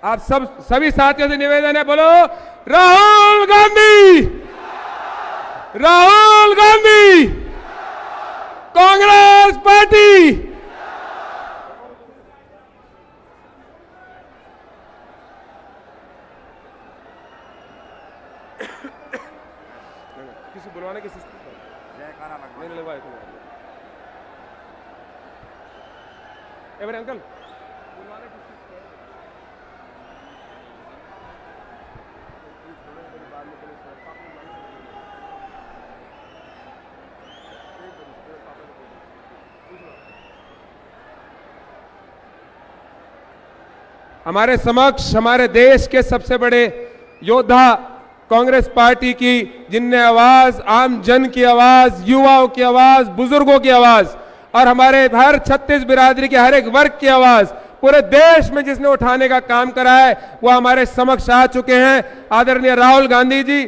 आप सभी साथियों से निवेदन है, बोलो राहुल गांधी, राहुल गांधी, कांग्रेस पार्टी। किसी बुलवाने की अंकल हमारे समक्ष हमारे देश के सबसे बड़े योद्धा कांग्रेस पार्टी की, जिनने आवाज, आम जन की आवाज, युवाओं की आवाज, बुजुर्गों की आवाज और हमारे हर छत्तीस बिरादरी के हर एक वर्ग की आवाज पूरे देश में जिसने उठाने का काम करा है, वो हमारे समक्ष आ चुके हैं। आदरणीय राहुल गांधी जी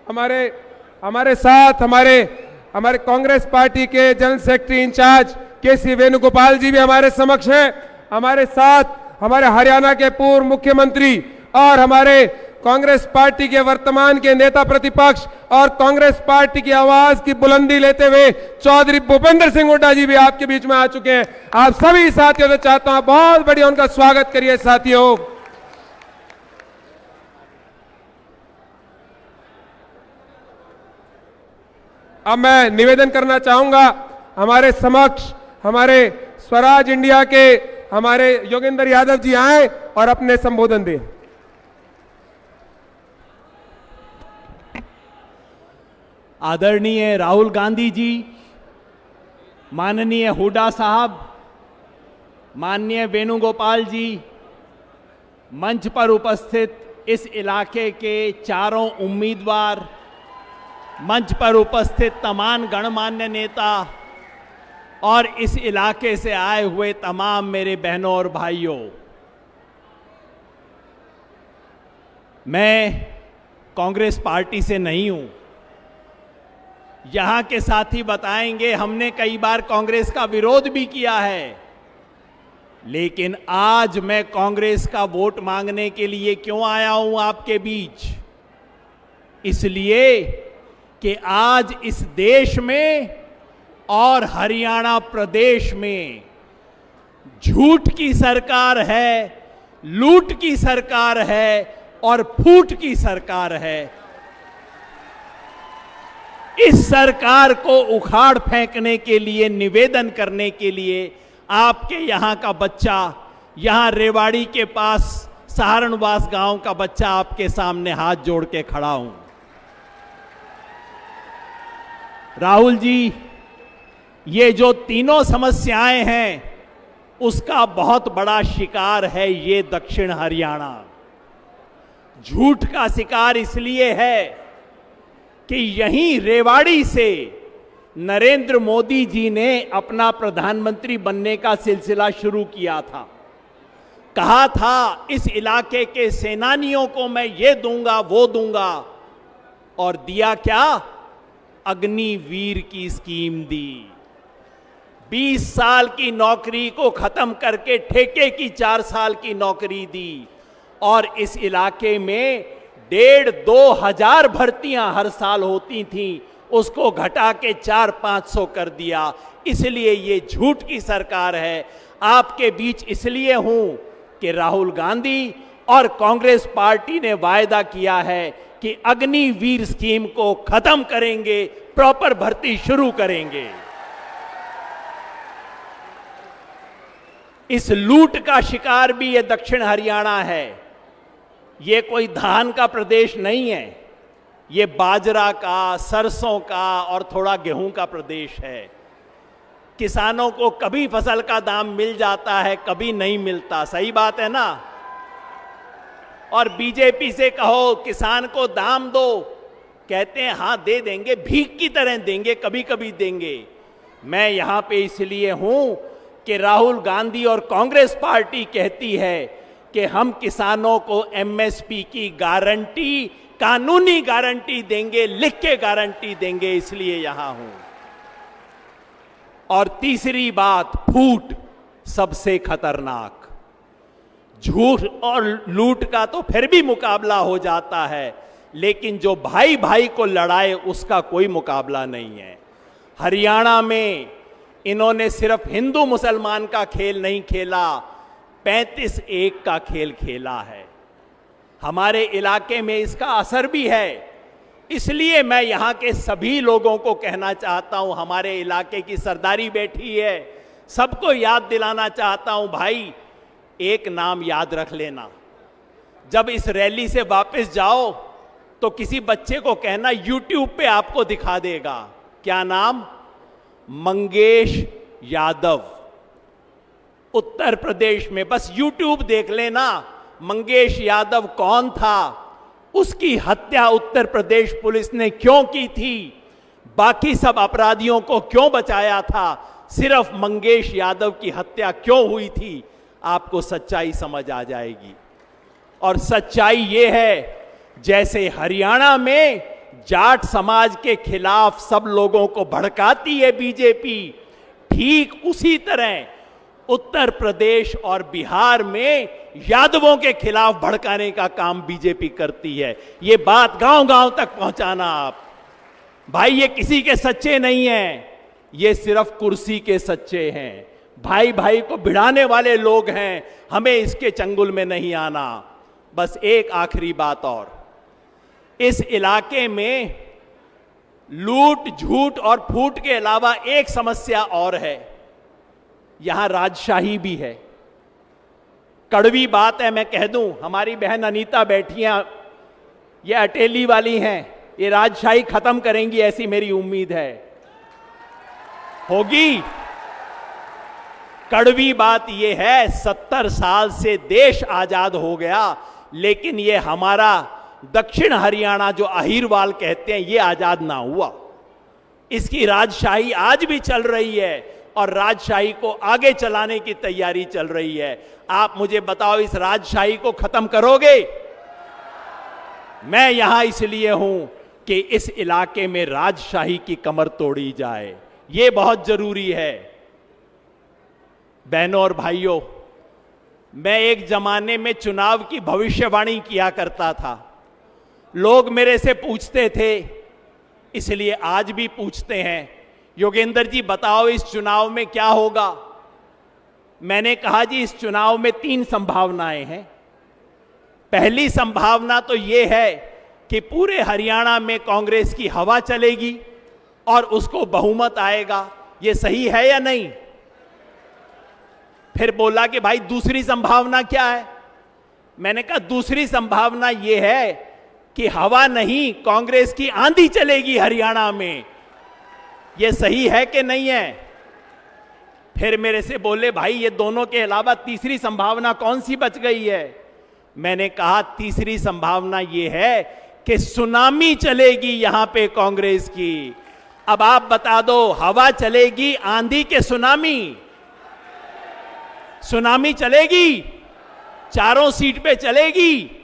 हमारे साथ, हमारे कांग्रेस पार्टी के general secretary incharge KC. Venugopal ji भी हमारे समक्ष हैं। हमारे साथ हमारे हरियाणा के पूर्व मुख्यमंत्री और हमारे कांग्रेस पार्टी के वर्तमान के नेता प्रतिपक्ष और कांग्रेस पार्टी की आवाज की बुलंदी लेते हुए चौधरी भूपेंद्र सिंह हुड्डा जी भी आपके बीच में आ चुके हैं। आप सभी साथियों से चाहता हूं बहुत बढ़िया उनका स्वागत करिए। साथियों, अब मैं निवेदन करना चाहूंगा, हमारे समक्ष हमारे स्वराज इंडिया के हमारे योगेंद्र यादव जी आए और अपने संबोधन दें। आदरणीय राहुल गांधी जी, माननीय हुड्डा साहब, माननीय वेणुगोपाल जी, मंच पर उपस्थित इस इलाके के चारों उम्मीदवार, मंच पर उपस्थित तमाम गणमान्य नेता और इस इलाके से आए हुए तमाम मेरे बहनों और भाइयों, मैं कांग्रेस पार्टी से नहीं हूं। यहां के साथी बताएंगे, हमने कई बार कांग्रेस का विरोध भी किया है, लेकिन आज मैं कांग्रेस का वोट मांगने के लिए क्यों आया हूं आपके बीच? इसलिए कि आज इस देश में और हरियाणा प्रदेश में झूठ की सरकार है, लूट की सरकार है और फूट की सरकार है। इस सरकार को उखाड़ फेंकने के लिए, निवेदन करने के लिए आपके यहां का बच्चा, यहां रेवाड़ी के पास सहारणवास गांव का बच्चा आपके सामने हाथ जोड़ के खड़ा हूं। राहुल जी, ये जो तीनों समस्याएं हैं उसका बहुत बड़ा शिकार है ये दक्षिण हरियाणा। झूठ का शिकार इसलिए है कि यहीं रेवाड़ी से नरेंद्र मोदी जी ने अपना प्रधानमंत्री बनने का सिलसिला शुरू किया था। कहा था इस इलाके के सेनानियों को मैं ये दूंगा, वो दूंगा, और दिया क्या? अग्निवीर की स्कीम दी। 20 साल की नौकरी को खत्म करके ठेके की 4 साल की नौकरी दी और इस इलाके में 1,500-2 हजार भर्तियां हर साल होती थीं, उसको घटा के 400-500 कर दिया। इसलिए ये झूठ की सरकार है। आपके बीच इसलिए हूं कि राहुल गांधी और कांग्रेस पार्टी ने वायदा किया है कि अग्निवीर स्कीम को खत्म करेंगे, प्रॉपर भर्ती शुरू करेंगे। इस लूट का शिकार भी ये दक्षिण हरियाणा है। ये कोई धान का प्रदेश नहीं है, ये बाजरा का, सरसों का और थोड़ा गेहूं का प्रदेश है। किसानों को कभी फसल का दाम मिल जाता है, कभी नहीं मिलता। सही बात है ना? और बीजेपी से कहो किसान को दाम दो, कहते हैं हां दे देंगे, भीख की तरह देंगे, कभी कभी देंगे। मैं यहां पे इसलिए हूं कि राहुल गांधी और कांग्रेस पार्टी कहती है कि हम किसानों को एमएसपी की गारंटी, कानूनी गारंटी देंगे, लिख के गारंटी देंगे, इसलिए यहां हूं। और तीसरी बात, फूट सबसे खतरनाक। झूठ और लूट का तो फिर भी मुकाबला हो जाता है, लेकिन जो भाई भाई को लड़ाए उसका कोई मुकाबला नहीं है। हरियाणा में इन्होंने सिर्फ हिंदू मुसलमान का खेल नहीं खेला, 35-1 का खेल खेला है। हमारे इलाके में इसका असर भी है। इसलिए मैं यहां के सभी लोगों को कहना चाहता हूं, हमारे इलाके की सरदारी बैठी है, सबको याद दिलाना चाहता हूं, भाई एक नाम याद रख लेना। जब इस रैली से वापस जाओ तो किसी बच्चे को कहना YouTube पे आपको दिखा देगा। क्या नाम? मंगेश यादव। उत्तर प्रदेश में बस YouTube देख लेना, मंगेश यादव कौन था, उसकी हत्या उत्तर प्रदेश पुलिस ने क्यों की थी, बाकी सब अपराधियों को क्यों बचाया था, सिर्फ मंगेश यादव की हत्या क्यों हुई थी, आपको सच्चाई समझ आ जाएगी। और सच्चाई ये है, जैसे हरियाणा में जाट समाज के खिलाफ सब लोगों को भड़काती है बीजेपी, ठीक उसी तरह उत्तर प्रदेश और बिहार में यादवों के खिलाफ भड़काने का काम बीजेपी करती है। ये बात गांव गांव तक पहुंचाना आप। भाई ये किसी के सच्चे नहीं हैं, ये सिर्फ कुर्सी के सच्चे हैं। भाई भाई को भिड़ाने वाले लोग हैं, हमें इसके चंगुल में नहीं आना। बस एक आखिरी बात और, इस इलाके में लूट झूठ और फूट के अलावा एक समस्या और है, यहां राजशाही भी है। कड़वी बात है, मैं कह दूं, हमारी बहन अनीता बैठी हैं, ये अटेली वाली हैं, ये राजशाही खत्म करेंगी ऐसी मेरी उम्मीद है। होगी। कड़वी बात यह है, 70 साल से देश आजाद हो गया, लेकिन ये हमारा दक्षिण हरियाणा जो अहीरवाल कहते हैं, ये आजाद ना हुआ। इसकी राजशाही आज भी चल रही है और राजशाही को आगे चलाने की तैयारी चल रही है। आप मुझे बताओ, इस राजशाही को खत्म करोगे? मैं यहां इसलिए हूं कि इस इलाके में राजशाही की कमर तोड़ी जाए, यह बहुत जरूरी है। बहनों और भाइयों, मैं एक जमाने में चुनाव की भविष्यवाणी किया करता था। लोग मेरे से पूछते थे, इसलिए आज भी पूछते हैं, योगेंद्र जी बताओ इस चुनाव में क्या होगा? मैंने कहा जी इस चुनाव में 3 संभावनाएं हैं। पहली संभावना तो यह है कि पूरे हरियाणा में कांग्रेस की हवा चलेगी और उसको बहुमत आएगा। यह सही है या नहीं? फिर बोला कि भाई दूसरी संभावना क्या है? मैंने कहा दूसरी संभावना यह है कि हवा नहीं, कांग्रेस की आंधी चलेगी हरियाणा में। यह सही है कि नहीं है? फिर मेरे से बोले भाई ये दोनों के अलावा तीसरी संभावना कौन सी बच गई है? मैंने कहा तीसरी संभावना यह है कि सुनामी चलेगी यहां पे कांग्रेस की। अब आप बता दो, हवा चलेगी, आंधी के सुनामी? सुनामी चलेगी, चारों सीट पे चलेगी।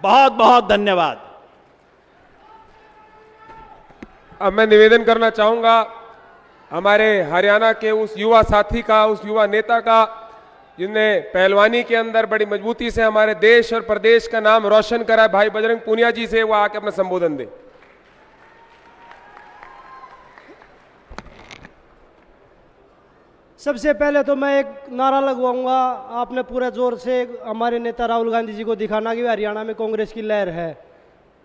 बहुत बहुत धन्यवाद। अब मैं निवेदन करना चाहूंगा हमारे हरियाणा के उस युवा साथी का, उस युवा नेता का, जिनने पहलवानी के अंदर बड़ी मजबूती से हमारे देश और प्रदेश का नाम रोशन करा है, भाई बजरंग पूनिया जी से वो आके अपना संबोधन दे। सबसे पहले तो मैं एक नारा लगवाऊंगा, आपने पूरा जोर से हमारे नेता राहुल गांधी जी को दिखाना कि हरियाणा में कांग्रेस की लहर है,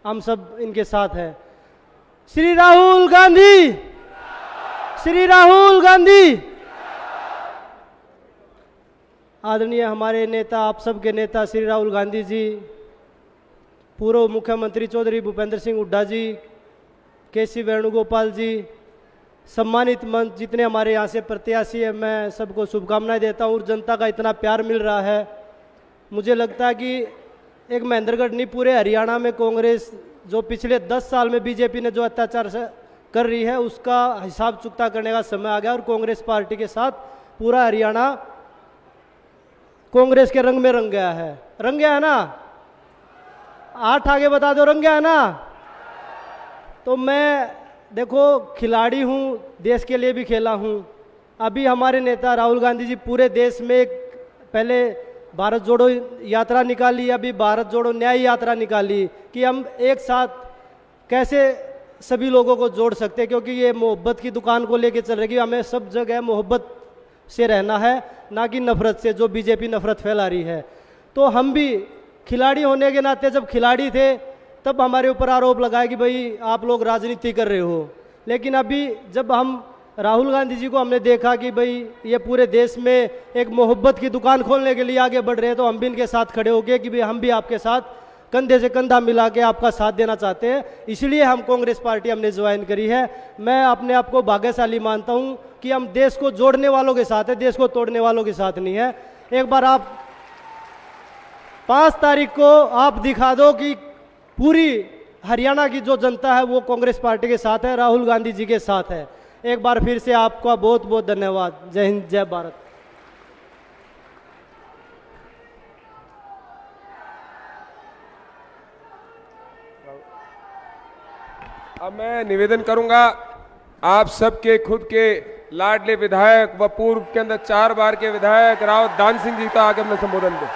हम सब इनके साथ हैं। श्री राहुल गांधी, श्री राहुल गांधी। आदरणीय हमारे नेता, आप सबके नेता श्री राहुल गांधी जी, पूर्व मुख्यमंत्री चौधरी भूपेंद्र सिंह हुड्डा जी, केसी वेणुगोपाल जी, सम्मानित मंच जितने हमारे यहाँ से प्रत्याशी है, मैं सबको शुभकामनाएं देता हूँ। और जनता का इतना प्यार मिल रहा है, मुझे लगता है कि एक महेंद्रगढ़ नहीं, पूरे हरियाणा में कांग्रेस जो पिछले 10 साल में बीजेपी ने जो अत्याचार कर रही है उसका हिसाब चुकता करने का समय आ गया। और कांग्रेस पार्टी के साथ पूरा हरियाणा कांग्रेस के रंग में रंग गया है। रंग गया है ना? हाथ आगे बता दो, रंग गया है ना? तो मैं देखो खिलाड़ी हूँ, देश के लिए भी खेला हूँ। अभी हमारे नेता राहुल गांधी जी पूरे देश में पहले भारत जोड़ो यात्रा निकाली, अभी भारत जोड़ो न्याय यात्रा निकाली कि हम एक साथ कैसे सभी लोगों को जोड़ सकते हैं, क्योंकि ये मोहब्बत की दुकान को लेके चल रही है। हमें सब जगह मोहब्बत से रहना है, ना कि नफरत से, जो बीजेपी नफरत फैला रही है। तो हम भी खिलाड़ी होने के नाते, जब खिलाड़ी थे तब हमारे ऊपर आरोप लगाया कि भाई आप लोग राजनीति कर रहे हो, लेकिन अभी जब हम राहुल गांधी जी को हमने देखा कि भाई ये पूरे देश में एक मोहब्बत की दुकान खोलने के लिए आगे बढ़ रहे हैं, तो हम भी इनके साथ खड़े हो गए कि भाई हम भी आपके साथ कंधे से कंधा मिला के आपका साथ देना चाहते हैं। इसलिए हम कांग्रेस पार्टी हमने ज्वाइन करी है। मैं अपने आप को भाग्यशाली मानता हूं कि हम देश को जोड़ने वालों के साथ हैं, देश को तोड़ने वालों के साथ नहीं है। एक बार आप 5 तारीख को आप दिखा दो कि पूरी हरियाणा की जो जनता है वो कांग्रेस पार्टी के साथ है, राहुल गांधी जी के साथ है। एक बार फिर से आपका बहुत बहुत धन्यवाद। जय हिंद, जय भारत। अब मैं निवेदन करूंगा आप सबके खुद के लाडले विधायक व पूर्व के अंदर 4 बार के विधायक राव दान सिंह जी का आगे अपना संबोधन दें।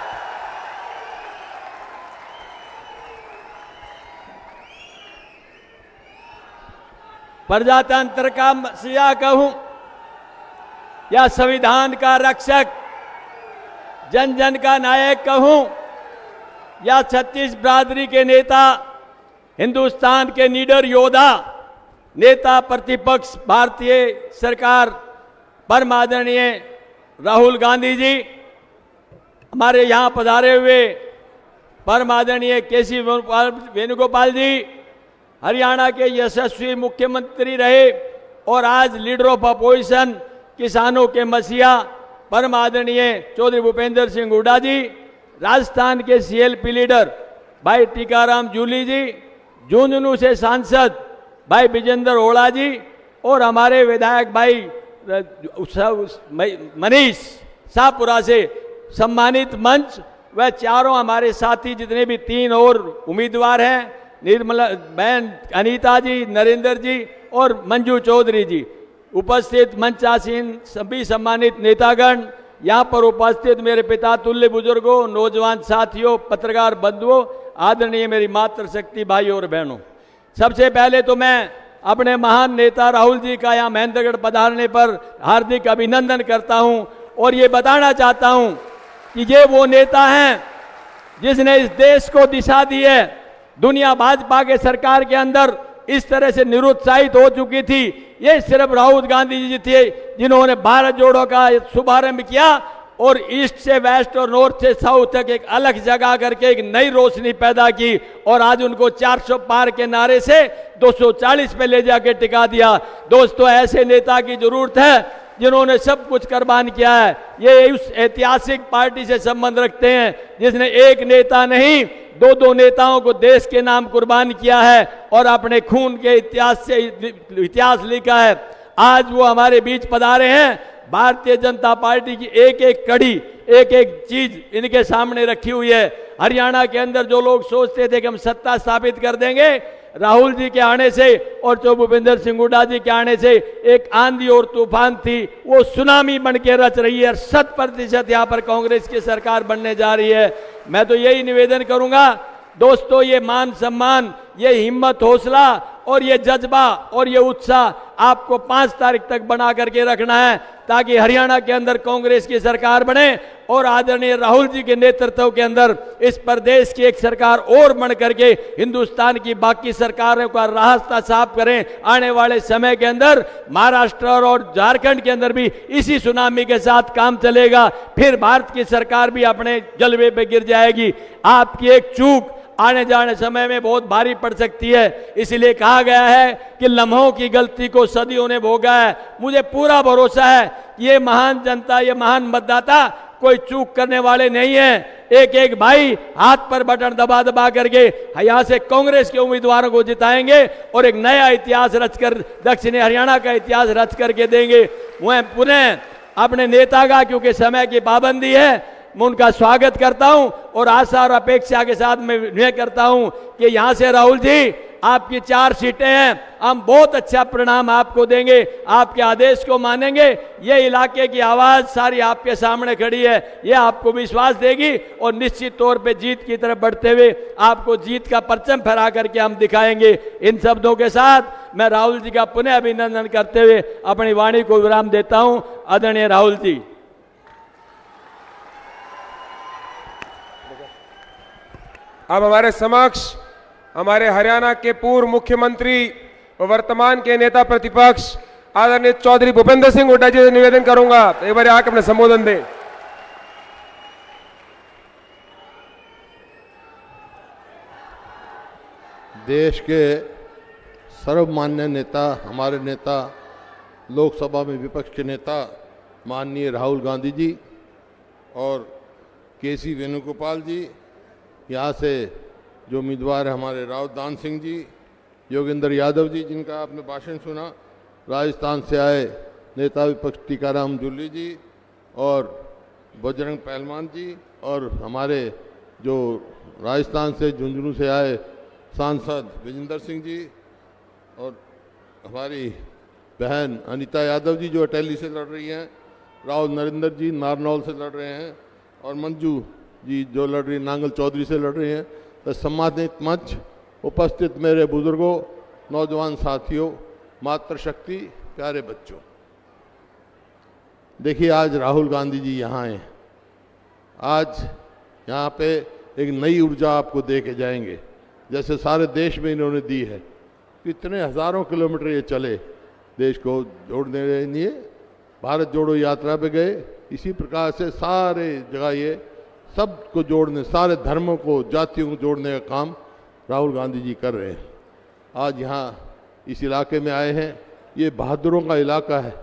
प्रजातंत्र का मसीहा कहूं या संविधान का रक्षक, जन जन का नायक कहूं या 36 बिरादरी के नेता, हिंदुस्तान के निडर योद्धा, नेता प्रतिपक्ष भारतीय सरकार परम आदरणीय राहुल गांधी जी, हमारे यहाँ पधारे हुए परम आदरणीय केसी वेणुगोपाल जी, हरियाणा के यशस्वी मुख्यमंत्री रहे और आज लीडर ऑफ अपोजिशन, किसानों के मसीहा परम आदरणीय चौधरी भूपेंद्र सिंह हुड्डा जी, राजस्थान के सीएलपी लीडर भाई टीकाराम जूली जी, झुंझुनू से सांसद भाई विजेंद्र ओड़ा जी और हमारे विधायक भाई मनीष शाहपुरा से सम्मानित मंच वह चारों हमारे साथी जितने भी 3 और उम्मीदवार हैं, निर्मला बहन अनीता जी, नरेंद्र जी और मंजू चौधरी जी, उपस्थित मंचासीन सभी सम्मानित नेतागण, यहाँ पर उपस्थित मेरे पिता तुल्य बुजुर्गों, नौजवान साथियों, पत्रकार बंधुओं, आदरणीय मेरी मातृशक्ति भाइयों और बहनों, सबसे पहले तो मैं अपने महान नेता राहुल जी का यहाँ महेंद्रगढ़ पधारने पर हार्दिक अभिनंदन करता हूँ और ये बताना चाहता हूँ कि ये वो नेता हैं जिसने इस देश को दिशा दी है। दुनिया भाजपा के सरकार के अंदर इस तरह से निरुत्साहित हो चुकी थी, ये सिर्फ राहुल गांधी जी थे जिन्होंने भारत जोड़ो का शुभारंभ किया और ईस्ट से वेस्ट और नॉर्थ से साउथ तक एक अलग जगह करके एक नई रोशनी पैदा की और आज उनको 400 पार के नारे से 240 पे ले जाके टिका दिया। दोस्तों, ऐसे नेता की जरूरत है जिन्होंने सब कुछ कुर्बान किया है। ये उस ऐतिहासिक पार्टी से संबंध रखते हैं जिसने एक नेता नहीं 2 नेताओं को देश के नाम कुर्बान किया है और अपने खून के इतिहास से इतिहास लिखा है। आज वो हमारे बीच पधारे हैं। भारतीय जनता पार्टी की एक एक कड़ी, एक एक चीज इनके सामने रखी हुई है। हरियाणा के अंदर जो लोग सोचते थे कि हम सत्ता स्थापित कर देंगे, राहुल जी के आने से और चौधरी भूपेंद्र सिंह हुड्डा जी के आने से एक आंधी और तूफान थी, वो सुनामी बन के रच रही है। 100% यहाँ पर कांग्रेस की सरकार बनने जा रही है। मैं तो यही निवेदन करूंगा दोस्तों, ये मान सम्मान, ये हिम्मत, हौसला और ये जज्बा और ये उत्साह आपको 5 तारीख तक बना करके रखना है ताकि हरियाणा के अंदर कांग्रेस की सरकार बने और आदरणीय राहुल जी के नेतृत्व के अंदर इस प्रदेश की एक सरकार और बन करके हिंदुस्तान की बाकी सरकारों का रास्ता साफ करें। आने वाले समय के अंदर महाराष्ट्र और झारखंड के अंदर भी इसी सुनामी के साथ काम चलेगा, फिर भारत की सरकार भी अपने जलवे पे गिर जाएगी। आपकी एक चूक आने जाने समय में बहुत भारी पड़ सकती है, इसलिए कहा गया है कि लम्हों की गलती को सदियों ने भोगा है। मुझे पूरा भरोसा है ये महान जनता, ये महान मतदाता कोई चूक करने वाले नहीं है। एक एक भाई हाथ पर बटन दबा दबा करके यहाँ से कांग्रेस के उम्मीदवारों को जिताएंगे और एक नया इतिहास रचकर दक्षिणी हरियाणा का इतिहास रच करके देंगे। मैं पुनः अपने नेता का, क्योंकि समय की पाबंदी है, मैं उनका स्वागत करता हूं और आशा और अपेक्षा के साथ मैं निर्णय करता हूं कि यहां से राहुल जी आपकी 4 सीटें हैं, हम बहुत अच्छा परिणाम आपको देंगे, आपके आदेश को मानेंगे। ये इलाके की आवाज सारी आपके सामने खड़ी है, ये आपको विश्वास देगी और निश्चित तौर पे जीत की तरफ बढ़ते हुए आपको जीत का परचम फहरा करके हम दिखाएंगे। इन शब्दों के साथ मैं राहुल जी का पुनः अभिनंदन करते हुए अपनी वाणी को विराम देता हूं। आदरणीय राहुल जी। अब हमारे समक्ष हमारे हरियाणा के पूर्व मुख्यमंत्री और वर्तमान के नेता प्रतिपक्ष आदरणीय चौधरी भूपेंद्र सिंह हुड्डा जी से निवेदन करूंगा, एक बार आकर अपने संबोधन दें। देश के सर्वमान्य नेता, हमारे नेता, लोकसभा में विपक्ष के नेता माननीय राहुल गांधी जी और केसी वेणुगोपाल जी, यहाँ से जो उम्मीदवार है हमारे राव दान सिंह जी, योगेंद्र यादव जी जिनका आपने भाषण सुना, राजस्थान से आए नेता विपक्ष टीकाराम जूली जी और बजरंग पहलवान जी, और हमारे जो राजस्थान से झुंझुनू से आए सांसद विजेंद्र सिंह जी, और हमारी बहन अनीता यादव जी जो अटेली से लड़ रही हैं, राव नरेंद्र जी नारनौल से लड़ रहे हैं, और मंजू जी जो लड़ रही नांगल चौधरी से लड़ रहे हैं। तो सम्मानित मंच, उपस्थित मेरे बुजुर्गों, नौजवान साथियों, मातृशक्ति, प्यारे बच्चों, देखिए आज राहुल गांधी जी यहाँ आए। आज यहाँ पे एक नई ऊर्जा आपको दे के जाएंगे, जैसे सारे देश में इन्होंने दी है। इतने हज़ारों किलोमीटर ये चले देश को जोड़ने के लिए, भारत जोड़ो यात्रा पे गए, इसी प्रकार से सारे जगह ये सबको जोड़ने, सारे धर्मों को, जातियों को जोड़ने का काम राहुल गांधी जी कर रहे हैं। आज यहाँ इस इलाके में आए हैं। ये बहादुरों का इलाका है,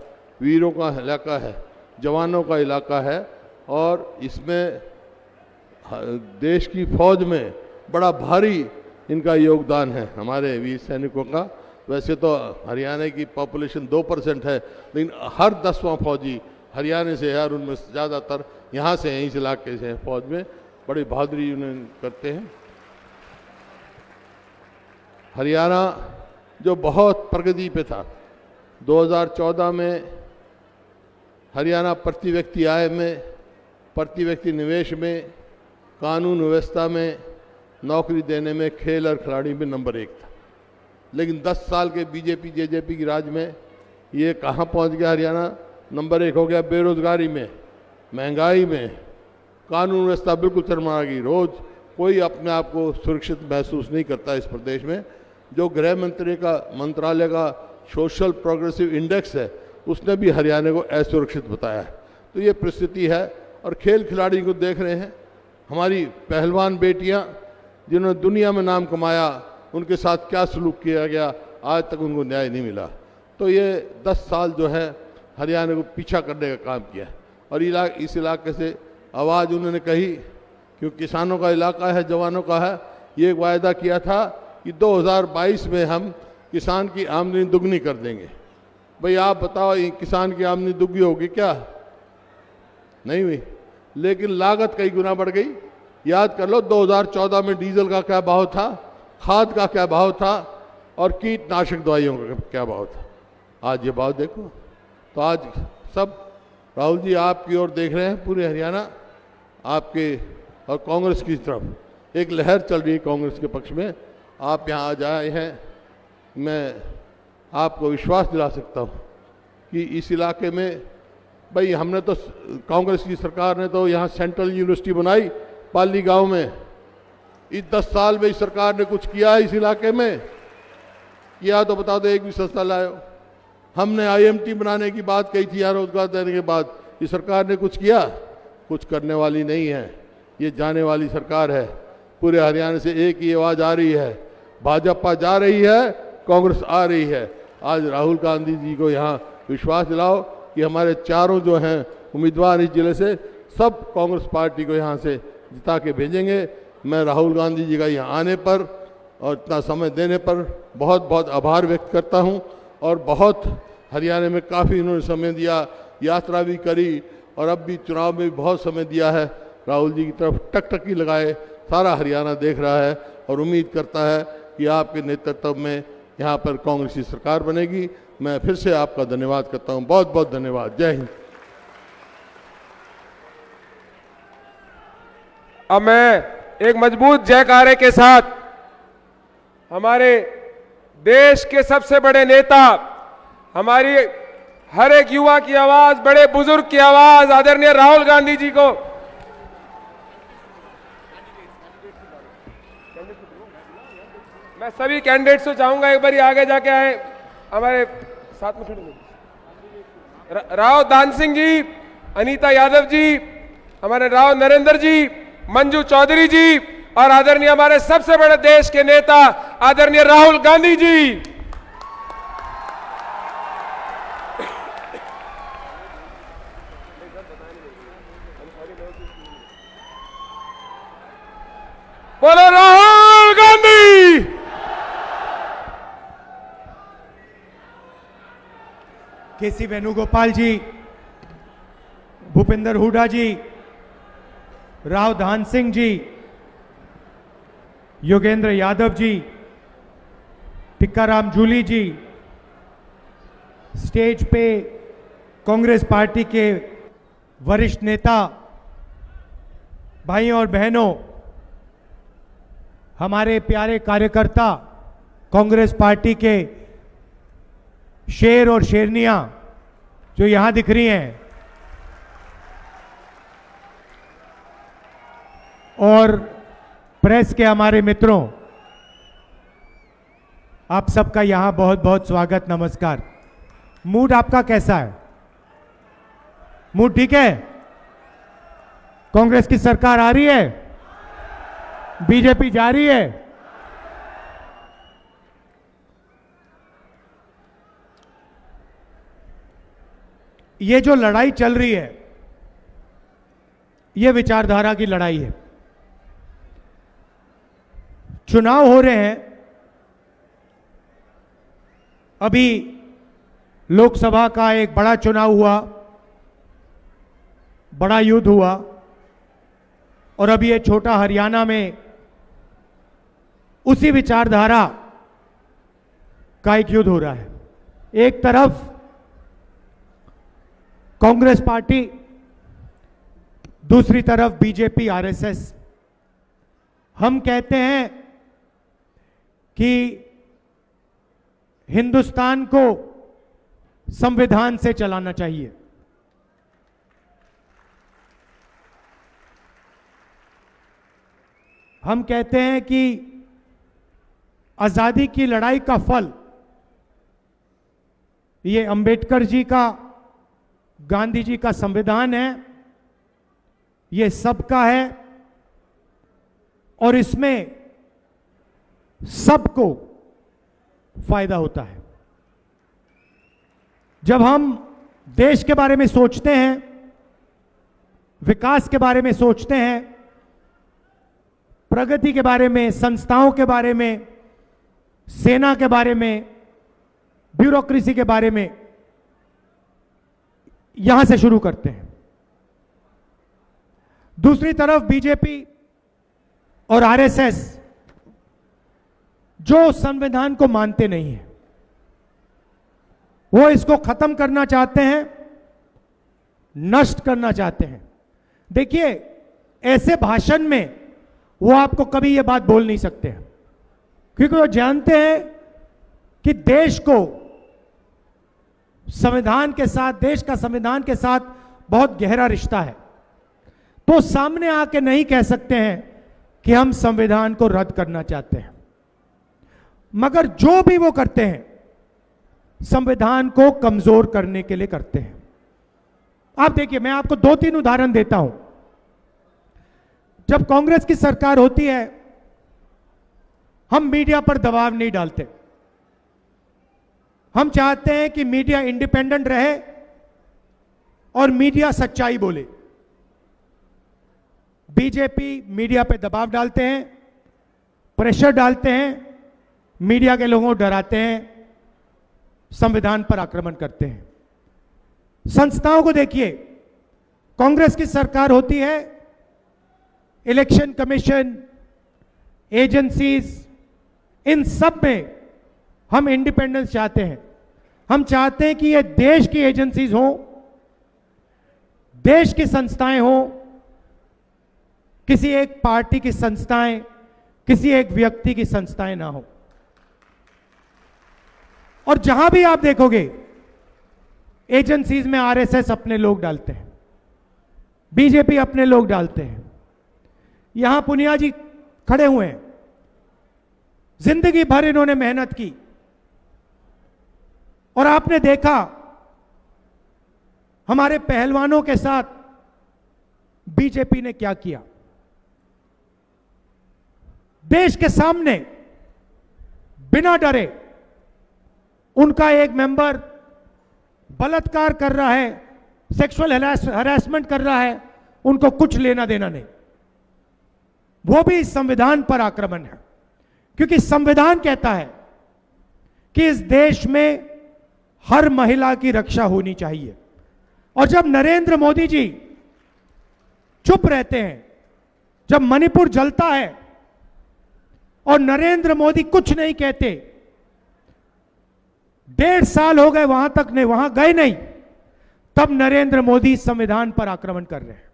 वीरों का इलाका है, जवानों का इलाका है, और इसमें देश की फौज में बड़ा भारी इनका योगदान है हमारे वीर सैनिकों का। वैसे तो हरियाणा की पॉपुलेशन 2% है, लेकिन हर 10वां फौजी हरियाणा से है, और उनमें ज़्यादातर यहाँ से हैं, इस इलाके से हैं। फौज में बड़ी बहादुरी उन्हें करते हैं। हरियाणा जो बहुत प्रगति पे था, 2014 में हरियाणा प्रति व्यक्ति आय में, प्रति व्यक्ति निवेश में, कानून व्यवस्था में, नौकरी देने में, खेल और खिलाड़ी में नंबर 1 था। लेकिन 10 साल के बीजेपी जेजेपी की राज में ये कहाँ पहुँच गया? हरियाणा नंबर 1 हो गया बेरोजगारी में, महंगाई में, कानून व्यवस्था बिल्कुल चरमरा गई। रोज़ कोई अपने आप को सुरक्षित महसूस नहीं करता इस प्रदेश में। जो गृह मंत्री का मंत्रालय का सोशल प्रोग्रेसिव इंडेक्स है, उसने भी हरियाणा को असुरक्षित बताया है। तो ये परिस्थिति है। और खेल खिलाड़ी को देख रहे हैं, हमारी पहलवान बेटियां जिन्होंने दुनिया में नाम कमाया, उनके साथ क्या सलूक किया गया, आज तक उनको न्याय नहीं मिला। तो ये 10 साल जो है हरियाणा को पीछा करने का काम किया है। और इस इलाके से आवाज़ उन्होंने कही, क्योंकि किसानों का इलाका है, जवानों का है। ये वायदा किया था कि 2022 में हम किसान की आमदनी दुगनी कर देंगे। भाई आप बताओ, किसान की आमदनी दुगनी होगी क्या? नहीं हुई। लेकिन लागत कई गुना बढ़ गई। याद कर लो 2014 में डीजल का क्या भाव था, खाद का क्या भाव था, और कीटनाशक दवाइयों का क्या भाव था। आज ये भाव देखो। तो आज सब राहुल जी आपकी ओर देख रहे हैं, पूरे हरियाणा आपके, और कांग्रेस की तरफ एक लहर चल रही है कांग्रेस के पक्ष में। आप यहाँ आ जाए हैं, मैं आपको विश्वास दिला सकता हूँ कि इस इलाके में, भाई हमने तो, कांग्रेस की सरकार ने तो यहाँ सेंट्रल यूनिवर्सिटी बनाई पाली गांव में। इस 10 साल में इस सरकार ने कुछ किया है इस इलाके में? किया तो बता दो, एक भी संस्था लाओ। हमने IMT बनाने की बात कही थी यहाँ रोजगार देने के बाद, इस सरकार ने कुछ किया? कुछ करने वाली नहीं है। ये जाने वाली सरकार है। पूरे हरियाणा से एक ही आवाज़ आ रही है, भाजपा जा रही है, कांग्रेस आ रही है। आज राहुल गांधी जी को यहाँ विश्वास दिलाओ कि हमारे चारों जो हैं उम्मीदवार इस जिले से, सब कांग्रेस पार्टी को यहाँ से जिता के भेजेंगे। मैं राहुल गांधी जी का यहाँ आने पर और इतना समय देने पर बहुत बहुत आभार व्यक्त करता हूँ। और बहुत हरियाणा में काफ़ी इन्होंने समय दिया, यात्रा भी करी, और अब भी चुनाव में भी बहुत समय दिया है। राहुल जी की तरफ टकटकी लगाए सारा हरियाणा देख रहा है और उम्मीद करता है कि आपके नेतृत्व में यहाँ पर कांग्रेस की सरकार बनेगी। मैं फिर से आपका धन्यवाद करता हूँ। बहुत बहुत धन्यवाद। जय हिंद। अब मैं एक मजबूत जयकारे के साथ हमारे देश के सबसे बड़े नेता, हमारी हर एक युवा की आवाज, बड़े बुजुर्ग की आवाज, आदरणीय राहुल गांधी जी को मैं सभी कैंडिडेट्स को चाहूंगा एक बार आगे जाके आए। हमारे साथ में खड़े राव दान सिंह जी, अनीता यादव जी, हमारे राव नरेंद्र जी, मंजू चौधरी जी और आदरणीय हमारे सबसे बड़े देश के नेता आदरणीय राहुल गांधी जी। बोलो राहुल गांधी। केसी वेणुगोपाल जी, भूपेंद्र हुड्डा जी, राव धान सिंह जी, योगेंद्र यादव जी, टिक्काराम जूली जी, स्टेज पे कांग्रेस पार्टी के वरिष्ठ नेता, भाइयों और बहनों, हमारे प्यारे कार्यकर्ता, कांग्रेस पार्टी के शेर और शेरनियां जो यहां दिख रही हैं, और प्रेस के हमारे मित्रों, आप सबका यहां बहुत बहुत स्वागत, नमस्कार। मूड आपका कैसा है? मूड ठीक है? कांग्रेस की सरकार आ रही है? बीजेपी जा रही है? ये जो लड़ाई चल रही है, ये विचारधारा की लड़ाई है। चुनाव हो रहे हैं, अभी लोकसभा का एक बड़ा चुनाव हुआ, बड़ा युद्ध हुआ, और अभी ये छोटा हरियाणा में उसी विचारधारा का एक युद्ध हो रहा है। एक तरफ कांग्रेस पार्टी, दूसरी तरफ बीजेपी, आरएसएस। हम कहते हैं कि हिंदुस्तान को संविधान से चलाना चाहिए। हम कहते हैं कि आजादी की लड़ाई का फल ये अंबेडकर जी का, गांधी जी का संविधान है, ये सबका है और इसमें सबको फायदा होता है। जब हम देश के बारे में सोचते हैं, विकास के बारे में सोचते हैं, प्रगति के बारे में, संस्थाओं के बारे में, सेना के बारे में, ब्यूरोक्रेसी के बारे में, यहां से शुरू करते हैं। दूसरी तरफ बीजेपी और आरएसएस जो संविधान को मानते नहीं है, वो इसको खत्म करना चाहते हैं, नष्ट करना चाहते हैं। देखिए, ऐसे भाषण में वो आपको कभी ये बात बोल नहीं सकते हैं, क्योंकि वो जानते हैं कि देश को संविधान के साथ, देश का संविधान के साथ बहुत गहरा रिश्ता है। तो सामने आके नहीं कह सकते हैं कि हम संविधान को रद्द करना चाहते हैं, मगर जो भी वो करते हैं संविधान को कमजोर करने के लिए करते हैं। आप देखिए, मैं आपको 2-3 उदाहरण देता हूं। जब कांग्रेस की सरकार होती है, हम मीडिया पर दबाव नहीं डालते। हम चाहते हैं कि मीडिया इंडिपेंडेंट रहे और मीडिया सच्चाई बोले। बीजेपी मीडिया पे दबाव डालते हैं, प्रेशर डालते हैं, मीडिया के लोगों को डराते हैं, संविधान पर आक्रमण करते हैं। संस्थाओं को देखिए, कांग्रेस की सरकार होती है, इलेक्शन कमीशन, एजेंसीज, इन सब में हम इंडिपेंडेंस चाहते हैं। हम चाहते हैं कि ये देश की एजेंसीज हों, देश की संस्थाएं हों, किसी एक पार्टी की संस्थाएं, किसी एक व्यक्ति की संस्थाएं ना हो। और जहां भी आप देखोगे एजेंसीज में आरएसएस अपने लोग डालते हैं, बीजेपी अपने लोग डालते हैं। यहां पुनिया जी खड़े हुए हैं, जिंदगी भर इन्होंने मेहनत की और आपने देखा हमारे पहलवानों के साथ बीजेपी ने क्या किया। देश के सामने बिना डरे उनका एक मेंबर बलात्कार कर रहा है, सेक्सुअल हरासमेंट कर रहा है, उनको कुछ लेना देना नहीं। वो भी इस संविधान पर आक्रमण है, क्योंकि संविधान कहता है कि इस देश में हर महिला की रक्षा होनी चाहिए। और जब नरेंद्र मोदी जी चुप रहते हैं, जब मणिपुर जलता है और नरेंद्र मोदी कुछ नहीं कहते, 1.5 साल हो गए वहां तक नहीं, वहां गए नहीं, तब नरेंद्र मोदी संविधान पर आक्रमण कर रहे हैं।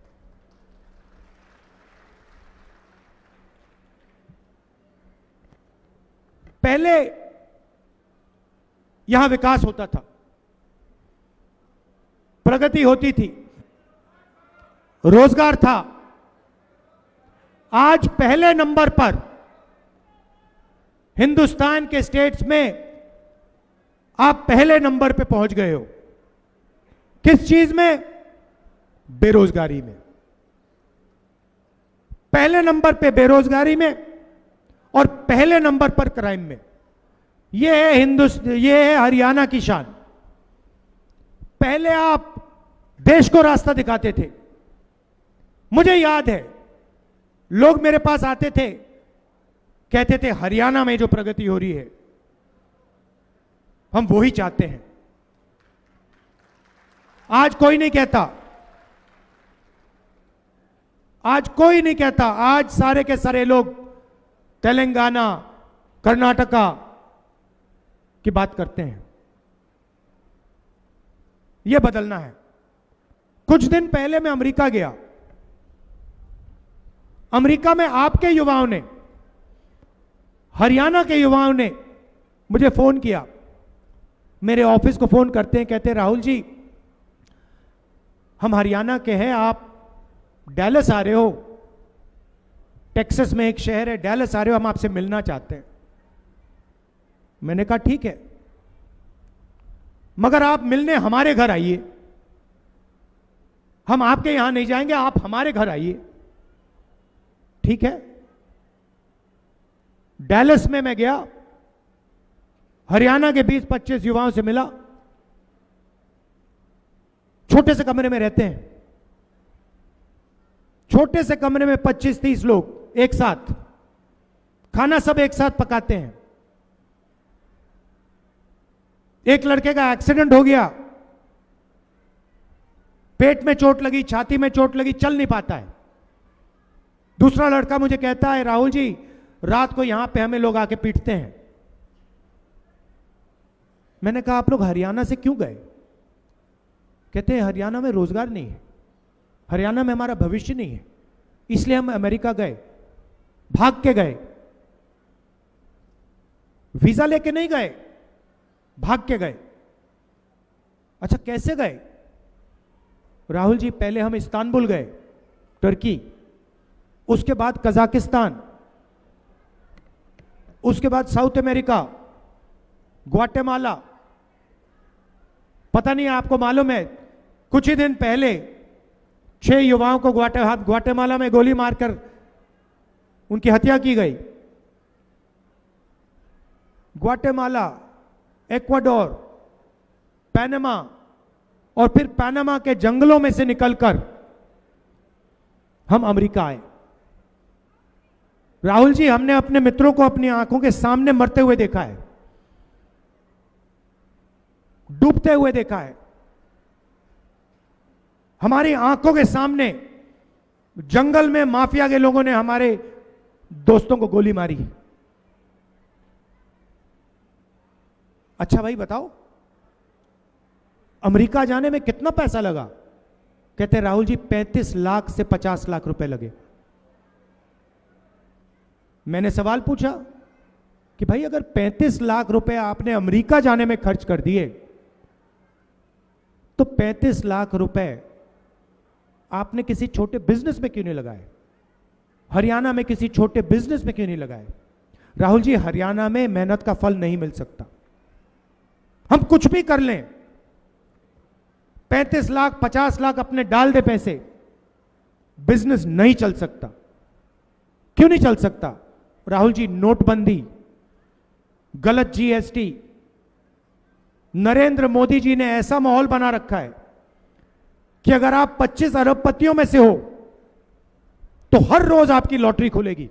पहले यहां विकास होता था, प्रगति होती थी, रोजगार था। आज पहले नंबर पर हिंदुस्तान के स्टेट्स में आप पहले नंबर पे पहुंच गए हो। किस चीज में? बेरोजगारी में। पहले नंबर पे बेरोजगारी में और पहले नंबर पर क्राइम में। यह है ये है हरियाणा की शान। पहले आप देश को रास्ता दिखाते थे। मुझे याद है, लोग मेरे पास आते थे, कहते थे हरियाणा में जो प्रगति हो रही है हम वो ही चाहते हैं। आज कोई नहीं कहता, आज कोई नहीं कहता। आज सारे के सारे लोग तेलंगाना, कर्नाटका की बात करते हैं। यह बदलना है। कुछ दिन पहले मैं अमेरिका गया। अमेरिका में आपके युवाओं ने, हरियाणा के युवाओं ने मुझे फोन किया। मेरे ऑफिस को फोन करते हैं, कहते हैं राहुल जी हम हरियाणा के हैं, आप डैलस आ रहे हो, टेक्सास में एक शहर है डैलस आ रहे हो, हम आपसे मिलना चाहते हैं। मैंने कहा ठीक है, मगर आप मिलने हमारे घर आइए, हम आपके यहां नहीं जाएंगे, आप हमारे घर आइए। ठीक है। डैलस में मैं गया, हरियाणा के 20-25 युवाओं से मिला। छोटे से कमरे में रहते हैं, छोटे से कमरे में 25-30 लोग एक साथ, खाना सब एक साथ पकाते हैं। एक लड़के का एक्सीडेंट हो गया, पेट में चोट लगी, छाती में चोट लगी, चल नहीं पाता है। दूसरा लड़का मुझे कहता है राहुल जी रात को यहां पे हमें लोग आके पीटते हैं। मैंने कहा आप लोग हरियाणा से क्यों गए? कहते हैं हरियाणा में रोजगार नहीं है, हरियाणा में हमारा भविष्य नहीं है, इसलिए हम अमेरिका गए, भाग के गए। वीजा लेके नहीं गए, भाग के गए। अच्छा कैसे गए? राहुल जी पहले हम इस्तांबुल गए, टर्की, उसके बाद कजाकिस्तान, उसके बाद साउथ अमेरिका, ग्वाटेमाला। पता नहीं आपको मालूम है, कुछ ही दिन पहले 6 युवाओं को ग्वाटेमाला में गोली मारकर उनकी हत्या की गई। ग्वाटेमाला, इक्वाडोर, पनामा, और फिर पनामा के जंगलों में से निकलकर हम अमेरिका आए। राहुल जी हमने अपने मित्रों को अपनी आंखों के सामने मरते हुए देखा है, डूबते हुए देखा है। हमारी आंखों के सामने जंगल में माफिया के लोगों ने हमारे दोस्तों को गोली मारी। अच्छा भाई बताओ, अमेरिका जाने में कितना पैसा लगा? कहते हैं राहुल जी 35 लाख से 50 लाख रुपए लगे। मैंने सवाल पूछा कि भाई अगर 35 लाख रुपए आपने अमेरिका जाने में खर्च कर दिए, तो 35 लाख रुपए आपने किसी छोटे बिजनेस में क्यों नहीं लगाए? हरियाणा में किसी छोटे बिजनेस में क्यों नहीं लगाए? राहुल जी, हरियाणा में मेहनत का फल नहीं मिल सकता। हम कुछ भी कर लें, 35 लाख 50 लाख अपने डाल दे पैसे, बिजनेस नहीं चल सकता। क्यों नहीं चल सकता? राहुल जी, नोटबंदी, गलत जीएसटी, नरेंद्र मोदी जी ने ऐसा माहौल बना रखा है कि अगर आप 25 अरबपतियों में से हो तो हर रोज आपकी लॉटरी खुलेगी,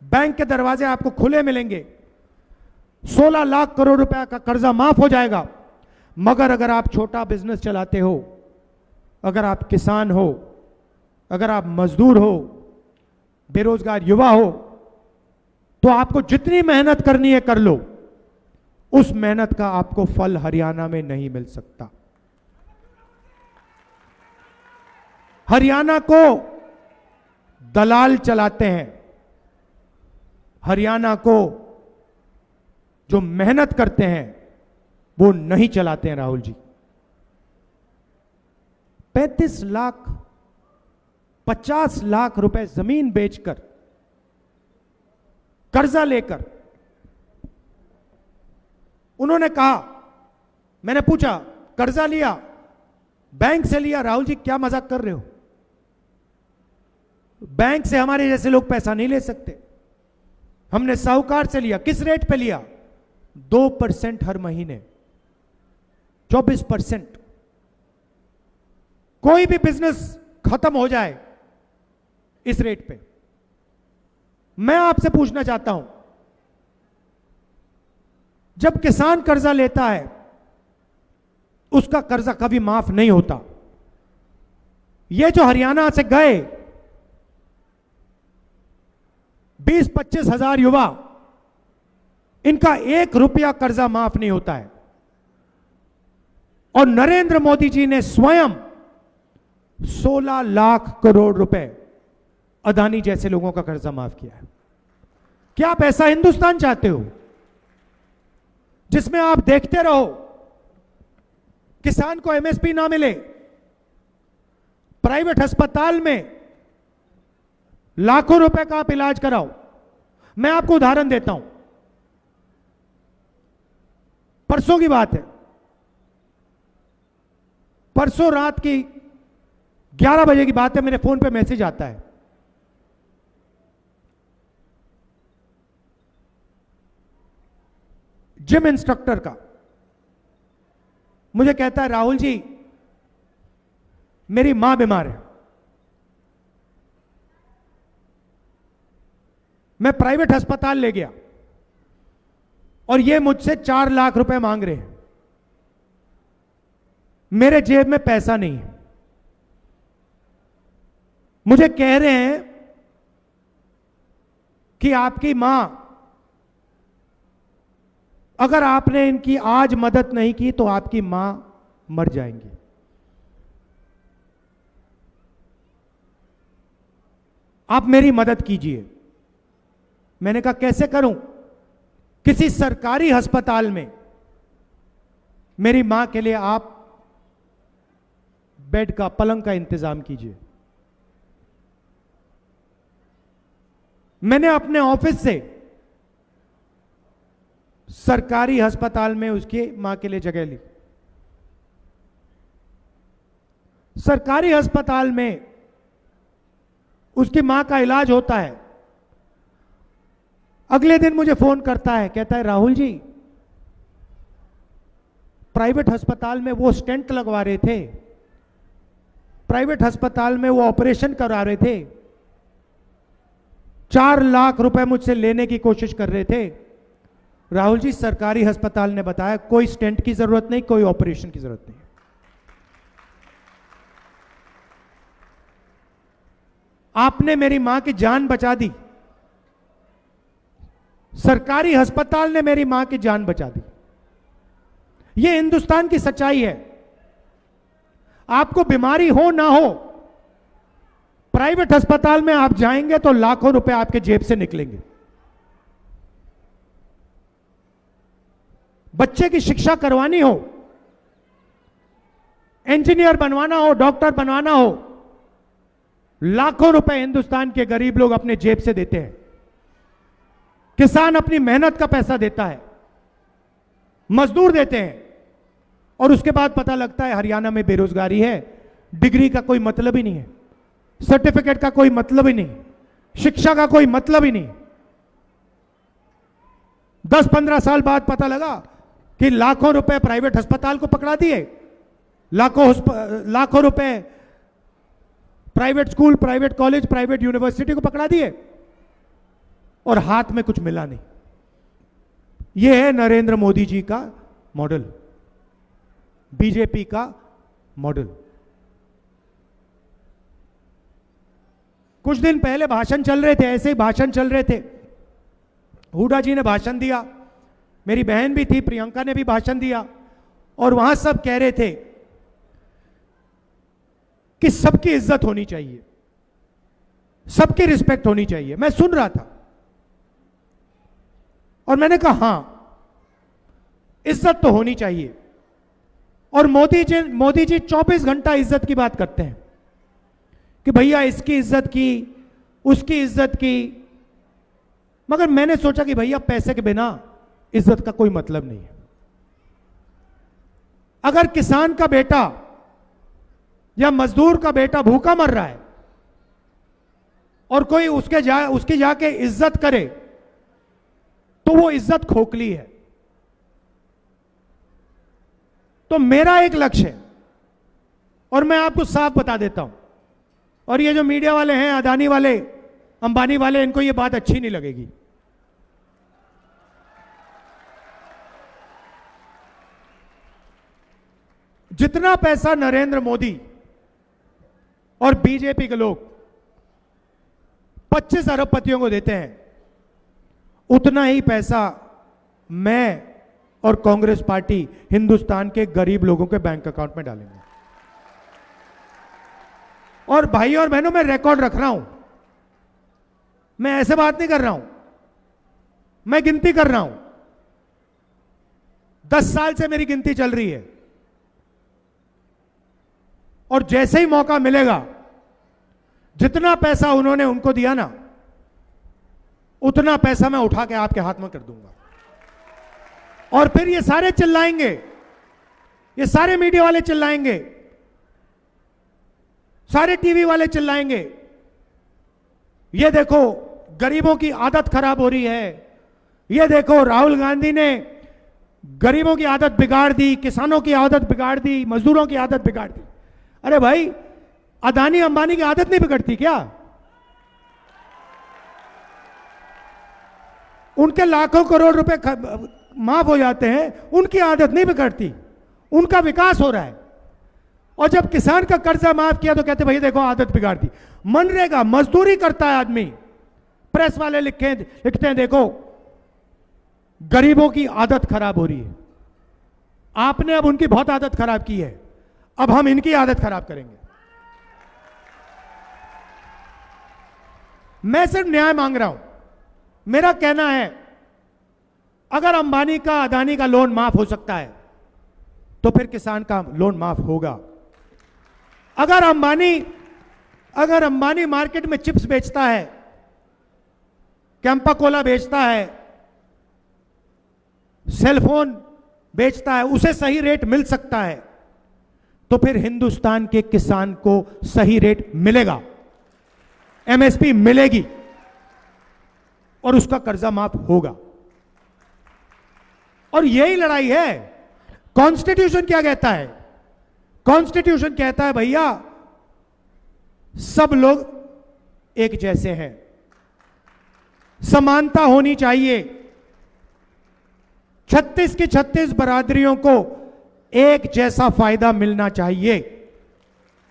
बैंक के दरवाजे आपको खुले मिलेंगे, 16 लाख करोड़ रुपए का कर्जा माफ हो जाएगा। मगर अगर आप छोटा बिजनेस चलाते हो, अगर आप किसान हो, अगर आप मजदूर हो, बेरोजगार युवा हो, तो आपको जितनी मेहनत करनी है कर लो, उस मेहनत का आपको फल हरियाणा में नहीं मिल सकता। हरियाणा को दलाल चलाते हैं, हरियाणा को जो मेहनत करते हैं वो नहीं चलाते हैं। राहुल जी, 35 लाख 50 लाख रुपए जमीन बेचकर, कर्जा लेकर, उन्होंने कहा, मैंने पूछा कर्जा लिया, बैंक से लिया? राहुल जी, क्या मजाक कर रहे हो? बैंक से हमारे जैसे लोग पैसा नहीं ले सकते, हमने साहूकार से लिया। किस रेट पे लिया? 2% हर महीने, 24%। कोई भी बिजनेस खत्म हो जाए इस रेट पे। मैं आपसे पूछना चाहता हूं, जब किसान कर्जा लेता है उसका कर्जा कभी माफ नहीं होता। ये जो हरियाणा से गए 20-25 हजार युवा, इनका 1 रुपया कर्जा माफ नहीं होता है। और नरेंद्र मोदी जी ने स्वयं 16 लाख करोड़ रुपए अदानी जैसे लोगों का कर्जा माफ किया है। क्या आप ऐसा हिंदुस्तान चाहते हो जिसमें आप देखते रहो किसान को एमएसपी ना मिले, प्राइवेट अस्पताल में लाखों रुपए का आप इलाज कराओ? मैं आपको उदाहरण देता हूं, परसों की बात है, परसों रात की 11 बजे की बात है, मेरे फोन पे मैसेज आता है, जिम इंस्ट्रक्टर का। मुझे कहता है राहुल जी मेरी मां बीमार है, मैं प्राइवेट अस्पताल ले गया और ये मुझसे 4 लाख रुपए मांग रहे हैं, मेरे जेब में पैसा नहीं है। मुझे कह रहे हैं कि आपकी मां, अगर आपने इनकी आज मदद नहीं की तो आपकी मां मर जाएंगी। आप मेरी मदद कीजिए। मैंने कहा कैसे करूं? किसी सरकारी अस्पताल में मेरी मां के लिए आप बेड का, पलंग का इंतजाम कीजिए। मैंने अपने ऑफिस से सरकारी अस्पताल में उसकी मां के लिए जगह ली। सरकारी अस्पताल में उसकी मां का इलाज होता है। अगले दिन मुझे फोन करता है, कहता है राहुल जी प्राइवेट अस्पताल में वो स्टेंट लगवा रहे थे, प्राइवेट अस्पताल में वो ऑपरेशन करा रहे थे, 4 लाख रुपए मुझसे लेने की कोशिश कर रहे थे। राहुल जी सरकारी अस्पताल ने बताया कोई स्टेंट की जरूरत नहीं, कोई ऑपरेशन की जरूरत नहीं। आपने मेरी मां की जान बचा दी, सरकारी अस्पताल ने मेरी मां की जान बचा दी। यह हिंदुस्तान की सच्चाई है। आपको बीमारी हो ना हो, प्राइवेट अस्पताल में आप जाएंगे तो लाखों रुपए आपके जेब से निकलेंगे। बच्चे की शिक्षा करवानी हो, इंजीनियर बनवाना हो, डॉक्टर बनवाना हो, लाखों रुपए हिंदुस्तान के गरीब लोग अपने जेब से देते हैं। किसान अपनी मेहनत का पैसा देता है, मजदूर देते हैं, और उसके बाद पता लगता है हरियाणा में बेरोजगारी है, डिग्री का कोई मतलब ही नहीं है, सर्टिफिकेट का कोई मतलब ही नहीं, शिक्षा का कोई मतलब ही नहीं। 10-15 साल बाद पता लगा कि लाखों रुपए प्राइवेट अस्पताल को पकड़ा दिए, लाखों रुपए private school, private college, private university को पकड़ा दिए, और हाथ में कुछ मिला नहीं। यह है नरेंद्र मोदी जी का मॉडल, बीजेपी का मॉडल। कुछ दिन पहले भाषण चल रहे थे, ऐसे ही भाषण चल रहे थे, हुड्डा जी ने भाषण दिया, मेरी बहन भी थी प्रियंका ने भी भाषण दिया, और वहां सब कह रहे थे कि सबकी इज्जत होनी चाहिए, सबकी रिस्पेक्ट होनी चाहिए। मैं सुन रहा था और मैंने कहा हां, इज्जत तो होनी चाहिए। और मोदी जी 24 घंटा इज्जत की बात करते हैं कि भैया इसकी इज्जत की, उसकी इज्जत की, मगर मैंने सोचा कि भैया पैसे के बिना इज्जत का कोई मतलब नहीं है। अगर किसान का बेटा या मजदूर का बेटा भूखा मर रहा है और कोई उसकी जाके इज्जत करे, तो वो इज्जत खोखली है। तो मेरा एक लक्ष्य है, और मैं आपको साफ बता देता हूं, और ये जो मीडिया वाले हैं, अदानी वाले, अंबानी वाले, इनको ये बात अच्छी नहीं लगेगी। जितना पैसा नरेंद्र मोदी और बीजेपी के लोग 25 अरबपतियों को देते हैं, उतना ही पैसा मैं और कांग्रेस पार्टी हिंदुस्तान के गरीब लोगों के बैंक अकाउंट में डालेंगे। और भाई और बहनों, मैं रिकॉर्ड रख रहा हूं, मैं ऐसे बात नहीं कर रहा हूं, मैं गिनती कर रहा हूं। 10 साल से मेरी गिनती चल रही है, और जैसे ही मौका मिलेगा, जितना पैसा उन्होंने उनको दिया ना, उतना पैसा मैं उठा के आपके हाथ में कर दूंगा। और फिर ये सारे चिल्लाएंगे, ये सारे मीडिया वाले चिल्लाएंगे, सारे टीवी वाले चिल्लाएंगे, ये देखो गरीबों की आदत खराब हो रही है, ये देखो राहुल गांधी ने गरीबों की आदत बिगाड़ दी, किसानों की आदत बिगाड़ दी, मजदूरों की आदत बिगाड़ दी। अरे भाई, अदानी अंबानी की आदत नहीं बिगड़ती क्या? उनके लाखों करोड़ रुपए माफ हो जाते हैं, उनकी आदत नहीं बिगड़ती, उनका विकास हो रहा है। और जब किसान का कर्जा माफ किया तो कहते भाई देखो आदत बिगाड़ दी। मनरेगा, मजदूरी करता है आदमी, प्रेस वाले लिखते हैं देखो गरीबों की आदत खराब हो रही है। आपने अब उनकी बहुत आदत खराब की है, अब हम इनकी आदत खराब करेंगे। मैं सिर्फ न्याय मांग रहा हूं। मेरा कहना है, अगर अंबानी का, अदानी का लोन माफ हो सकता है, तो फिर किसान का लोन माफ होगा। अगर अंबानी मार्केट में चिप्स बेचता है, कैंपा कोला बेचता है, सेलफोन बेचता है, उसे सही रेट मिल सकता है, तो फिर हिंदुस्तान के किसान को सही रेट मिलेगा, एमएसपी मिलेगी, और उसका कर्जा माफ होगा। और यही लड़ाई है। कॉन्स्टिट्यूशन क्या कहता है? कॉन्स्टिट्यूशन कहता है भैया सब लोग एक जैसे हैं, समानता होनी चाहिए, 36 की 36 बरादरियों को एक जैसा फायदा मिलना चाहिए।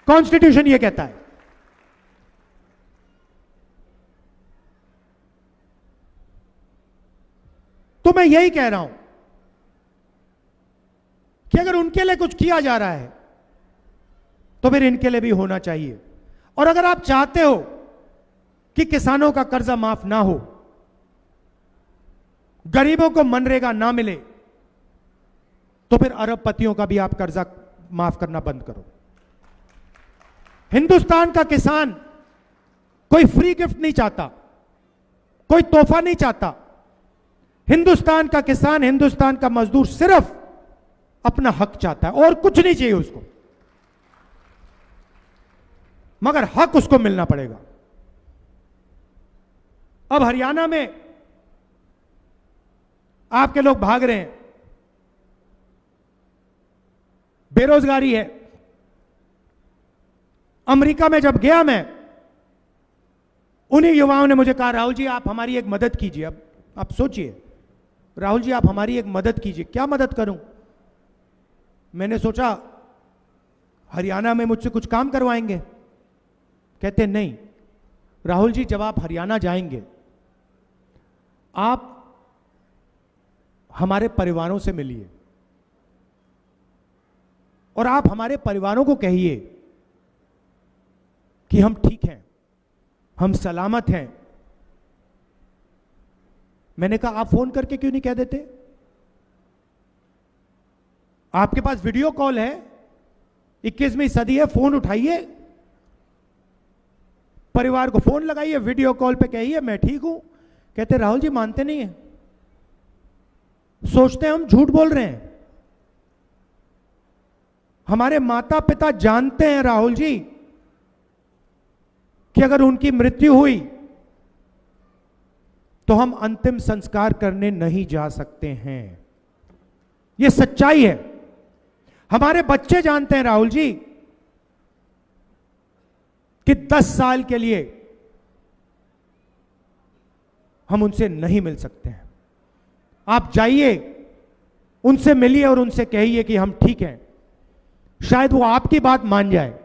कॉन्स्टिट्यूशन यह कहता है। तो मैं यही कह रहा हूं, कि अगर उनके लिए कुछ किया जा रहा है तो फिर इनके लिए भी होना चाहिए। और अगर आप चाहते हो कि किसानों का कर्जा माफ ना हो, गरीबों को मनरेगा ना मिले, तो फिर अरबपतियों का भी आप कर्जा माफ करना बंद करो। हिंदुस्तान का किसान कोई फ्री गिफ्ट नहीं चाहता, कोई तोहफा नहीं चाहता। हिंदुस्तान का किसान, हिंदुस्तान का मजदूर सिर्फ अपना हक चाहता है और कुछ नहीं चाहिए उसको, मगर हक उसको मिलना पड़ेगा। अब हरियाणा में आपके लोग भाग रहे हैं, बेरोजगारी है। अमेरिका में जब गया मैं, उन्हीं युवाओं ने मुझे कहा, राहुल जी आप हमारी एक मदद कीजिए। अब आप सोचिए, राहुल जी आप हमारी एक मदद कीजिए। क्या मदद करूं? मैंने सोचा हरियाणा में मुझसे कुछ काम करवाएंगे। कहते नहीं राहुल जी, जब आप हरियाणा जाएंगे आप हमारे परिवारों से मिलिए और आप हमारे परिवारों को कहिए कि हम ठीक हैं, हम सलामत हैं। मैंने कहा आप फोन करके क्यों नहीं कह देते? आपके पास वीडियो कॉल है, 21वीं सदी है, फोन उठाइए, परिवार को फोन लगाइए, वीडियो कॉल पे कहिए मैं ठीक हूं। कहते राहुल जी मानते नहीं है, सोचते हैं हम झूठ बोल रहे हैं। हमारे माता पिता जानते हैं राहुल जी कि अगर उनकी मृत्यु हुई तो हम अंतिम संस्कार करने नहीं जा सकते हैं। यह सच्चाई है। हमारे बच्चे जानते हैं राहुल जी कि 10 साल के लिए हम उनसे नहीं मिल सकते हैं। आप जाइए, उनसे मिलिए और उनसे कहिए कि हम ठीक हैं। शायद वो आपकी बात मान जाए।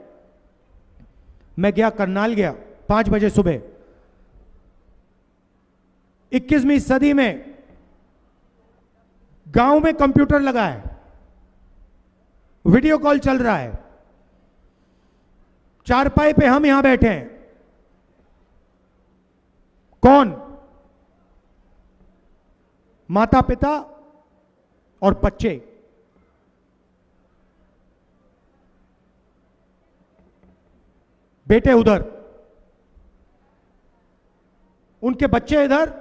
मैं गया, करनाल गया 5 बजे सुबह। 21वीं सदी में गांव में कंप्यूटर लगा है, वीडियो कॉल चल रहा है, चारपाई पे हम यहां बैठे हैं। कौन? माता पिता और बच्चे। बेटे उधर, उनके बच्चे इधर,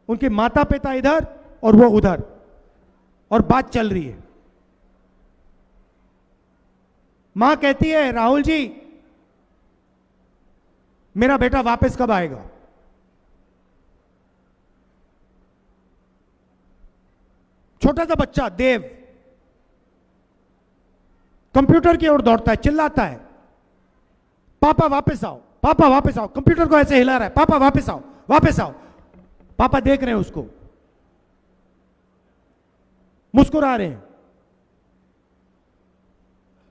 उनके माता पिता इधर और वो उधर, और बात चल रही है। मां कहती है राहुल जी मेरा बेटा वापस कब आएगा? छोटा सा बच्चा देव कंप्यूटर की ओर दौड़ता है, चिल्लाता है पापा वापस आओ, पापा वापस आओ। कंप्यूटर को ऐसे हिला रहा है, पापा वापस आओ, वापस आओ। पापा देख रहे हैं उसको, मुस्कुरा रहे हैं।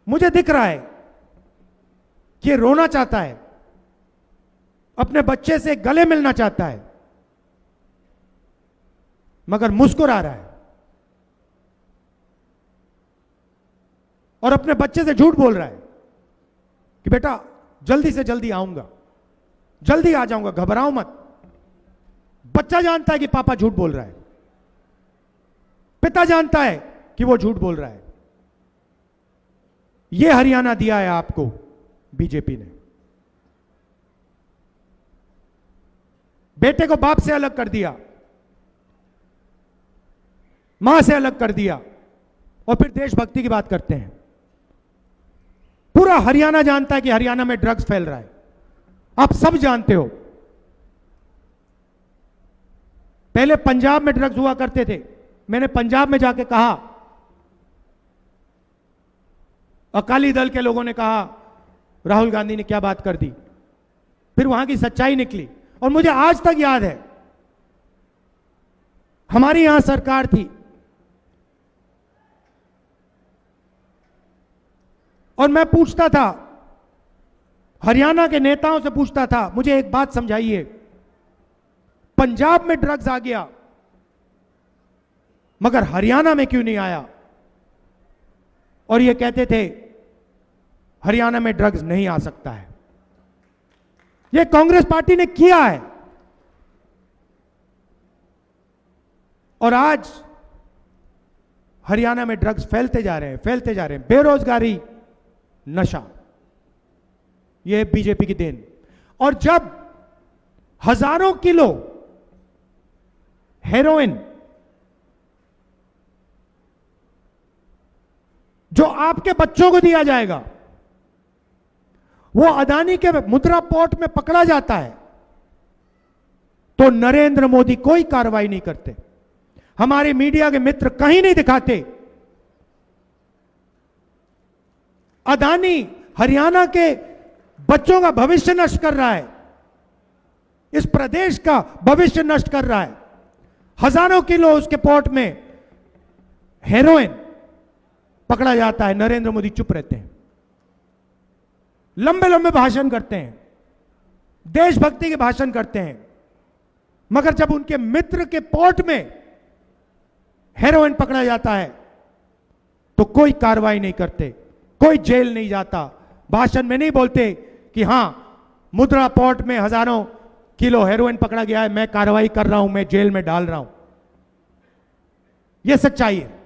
मुझे दिख रहा है कि ये रोना चाहता है, अपने बच्चे से गले मिलना चाहता है, मगर मुस्कुरा रहा है और अपने बच्चे से झूठ बोल रहा है कि बेटा जल्दी से जल्दी आऊंगा, जल्दी आ जाऊंगा, घबराओ मत। बच्चा जानता है कि पापा झूठ बोल रहा है, पिता जानता है कि वो झूठ बोल रहा है। ये हरियाणा दिया है आपको बीजेपी ने। बेटे को बाप से अलग कर दिया, मां से अलग कर दिया, और फिर देशभक्ति की बात करते हैं। पूरा हरियाणा जानता है कि हरियाणा में ड्रग्स फैल रहा है, आप सब जानते हो। पहले पंजाब में ड्रग्स हुआ करते थे। मैंने पंजाब में जाके कहा, अकाली दल के लोगों ने कहा राहुल गांधी ने क्या बात कर दी। फिर वहां की सच्चाई निकली और मुझे आज तक याद है, हमारी यहां सरकार थी और मैं पूछता था, हरियाणा के नेताओं से पूछता था, मुझे एक बात समझाइए, पंजाब में ड्रग्स आ गया मगर हरियाणा में क्यों नहीं आया? और ये कहते थे हरियाणा में ड्रग्स नहीं आ सकता है। ये कांग्रेस पार्टी ने किया है और आज हरियाणा में ड्रग्स फैलते जा रहे हैं। बेरोजगारी, नशा, यह बीजेपी की देन। और जब हजारों किलो हेरोइन जो आपके बच्चों को दिया जाएगा वो अदानी के मुद्रा पोर्ट में पकड़ा जाता है, तो नरेंद्र मोदी कोई कार्रवाई नहीं करते, हमारे मीडिया के मित्र कहीं नहीं दिखाते। अदानी हरियाणा के बच्चों का भविष्य नष्ट कर रहा है, इस प्रदेश का भविष्य नष्ट कर रहा है। हजारों किलो उसके पोर्ट में हेरोइन पकड़ा जाता है, नरेंद्र मोदी चुप रहते हैं, लंबे लंबे भाषण करते हैं, देशभक्ति के भाषण करते हैं, मगर जब उनके मित्र के पोर्ट में हेरोइन पकड़ा जाता है तो कोई कार्रवाई नहीं करते, कोई जेल नहीं जाता, भाषण में नहीं बोलते कि हां मुद्रा पोर्ट में हजारों किलो हेरोइन पकड़ा गया है, मैं कार्रवाई कर रहा हूं, मैं जेल में डाल रहा हूं। यह सच्चाई है।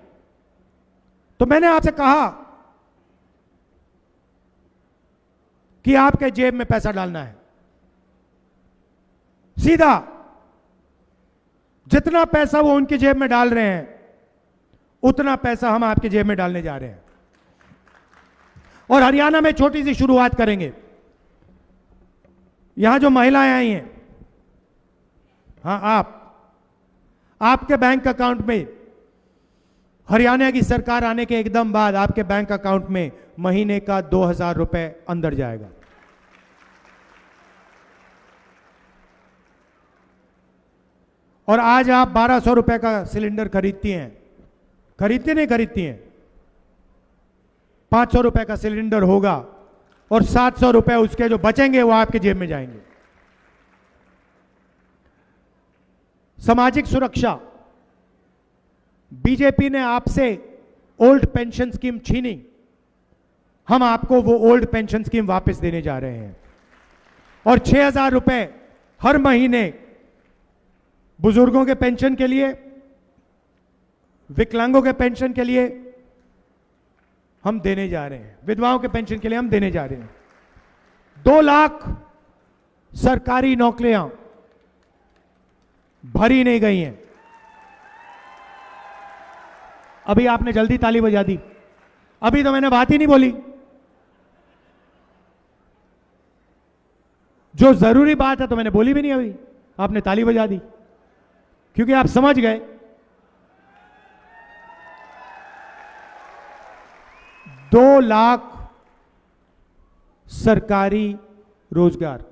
तो मैंने आपसे कहा कि आपके जेब में पैसा डालना है, सीधा जितना पैसा वो उनकी जेब में डाल रहे हैं उतना पैसा हम आपके जेब में डालने जा रहे हैं। और हरियाणा में छोटी सी शुरुआत करेंगे। यहां जो महिलाएं आई हैं, हां आपके बैंक अकाउंट में हरियाणा की सरकार आने के एकदम बाद आपके बैंक अकाउंट में महीने का 2000 रुपए अंदर जाएगा। और आज आप 1200 रुपए का सिलेंडर खरीदती हैं, नहीं खरीदती हैं, 500 रुपए का सिलेंडर होगा और 700 रुपए उसके जो बचेंगे वो आपके जेब में जाएंगे। सामाजिक सुरक्षा, बीजेपी ने आपसे ओल्ड पेंशन स्कीम छीनी, हम आपको वो ओल्ड पेंशन स्कीम वापस देने जा रहे हैं। और 6000 रुपए हर महीने बुजुर्गों के पेंशन के लिए, विकलांगों के पेंशन के लिए हम देने जा रहे हैं, विधवाओं के पेंशन के लिए हम देने जा रहे हैं। 2 लाख सरकारी नौकरियां भरी नहीं गई हैं। अभी आपने जल्दी ताली बजा दी, अभी तो मैंने बात ही नहीं बोली। जो जरूरी बात है तो मैंने बोली भी नहीं, अभी आपने ताली बजा दी, क्योंकि आप समझ गए 2 लाख सरकारी रोजगार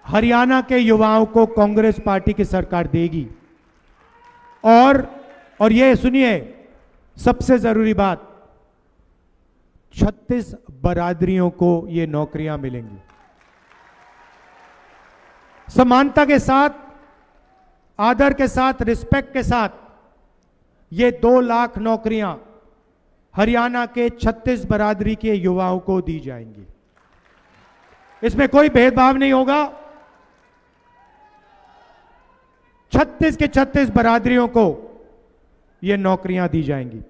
हरियाणा के युवाओं को कांग्रेस पार्टी की सरकार देगी। और ये सुनिए, सबसे जरूरी बात, 36 बरादरियों को ये नौकरियां मिलेंगी। समानता के साथ, आदर के साथ, रिस्पेक्ट के साथ ये 2 लाख नौकरियां हरियाणा के 36 बरादरी के युवाओं को दी जाएंगी। इसमें कोई भेदभाव नहीं होगा। 36 के 36 बरादरियों को ये नौकरियां दी जाएंगी।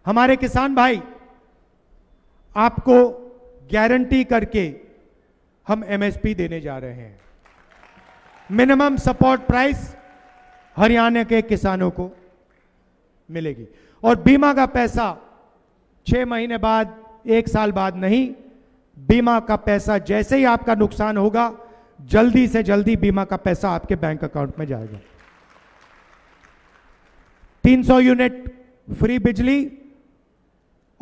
हमारे किसान भाई, आपको गारंटी करके हम एमएसपी देने जा रहे हैं। मिनिमम सपोर्ट प्राइस हरियाणा के किसानों को मिलेगी। और बीमा का पैसा 6 महीने बाद, 1 साल बाद नहीं, बीमा का पैसा जैसे ही आपका नुकसान होगा, जल्दी से जल्दी बीमा का पैसा आपके बैंक अकाउंट में जाएगा। 300 यूनिट फ्री बिजली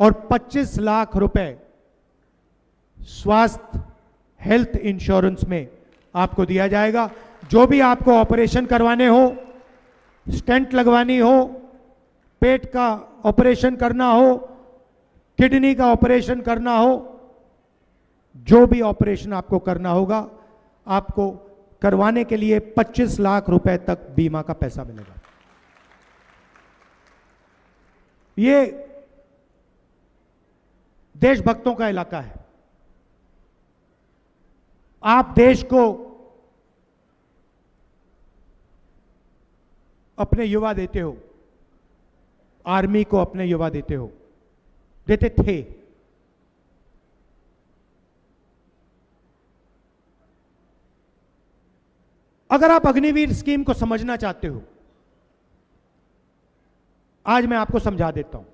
और 25 लाख रुपए स्वास्थ्य हेल्थ इंश्योरेंस में आपको दिया जाएगा। जो भी आपको ऑपरेशन करवाने हो, स्टेंट लगवानी हो, पेट का ऑपरेशन करना हो, किडनी का ऑपरेशन करना हो, जो भी ऑपरेशन आपको करना होगा, आपको करवाने के लिए 25 लाख रुपए तक बीमा का पैसा मिलेगा। ये देशभक्तों का इलाका है। आप देश को अपने युवा देते हो, आर्मी को अपने युवा देते हो, देते थे। अगर आप अग्निवीर स्कीम को समझना चाहते हो, आज मैं आपको समझा देता हूं।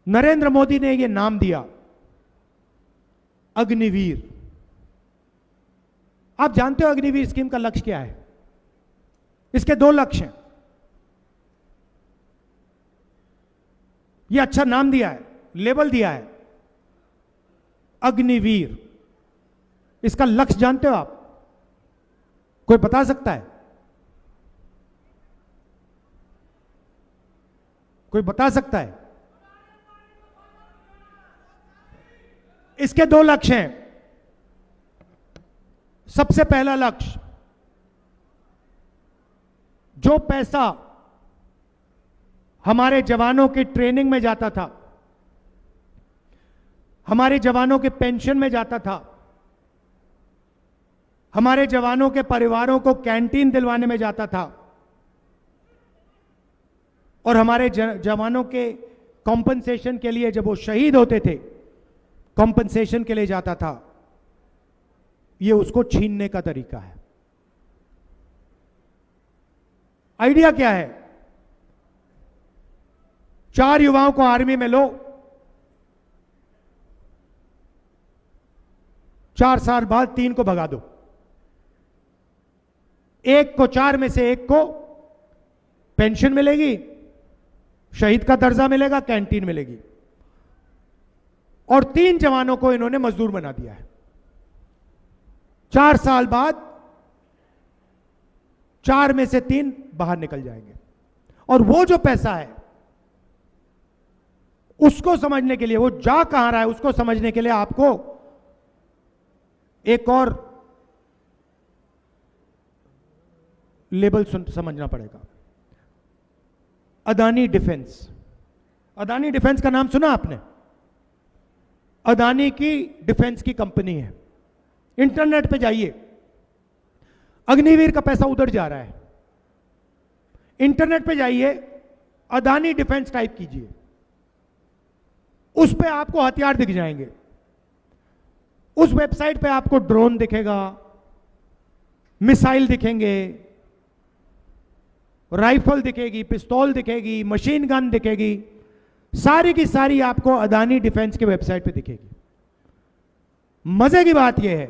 नरेंद्र मोदी ने यह नाम दिया अग्निवीर। आप जानते हो अग्निवीर स्कीम का लक्ष्य क्या है? इसके दो लक्ष्य हैं। यह अच्छा नाम दिया है, लेबल दिया है अग्निवीर। इसका लक्ष्य जानते हो आप? कोई बता सकता है? कोई बता सकता है? इसके दो लक्ष्य हैं। सबसे पहला लक्ष्य, जो पैसा हमारे जवानों की ट्रेनिंग में जाता था, हमारे जवानों के पेंशन में जाता था, हमारे जवानों के परिवारों को कैंटीन दिलवाने में जाता था, और हमारे जवानों के कॉम्पनसेशन के लिए जब वो शहीद होते थे, कॉम्पनसेशन के लिए जाता था, ये उसको छीनने का तरीका है। आइडिया क्या है? 4 युवाओं को आर्मी में लो, 4 साल बाद 3 को भगा दो, एक को 4 में से एक को पेंशन मिलेगी, शहीद का दर्जा मिलेगा, कैंटीन मिलेगी, और 3 जवानों को इन्होंने मजदूर बना दिया है। 4 साल बाद 4 में से 3 बाहर निकल जाएंगे, और वो जो पैसा है उसको समझने के लिए, वो जा कहां रहा है उसको समझने के लिए आपको एक और लेबल समझना पड़ेगा। अदानी डिफेंस। अदानी डिफेंस का नाम सुना आपने? अदानी की डिफेंस की कंपनी है। इंटरनेट पे जाइए, अग्निवीर का पैसा उधर जा रहा है। इंटरनेट पे जाइए, अदानी डिफेंस टाइप कीजिए, उस पे आपको हथियार दिख जाएंगे। उस वेबसाइट पे आपको ड्रोन दिखेगा, मिसाइल दिखेंगे, राइफल दिखेगी, पिस्तौल दिखेगी, मशीन गन दिखेगी, सारी की सारी आपको अदानी डिफेंस की वेबसाइट पे दिखेगी। मजे की बात यह है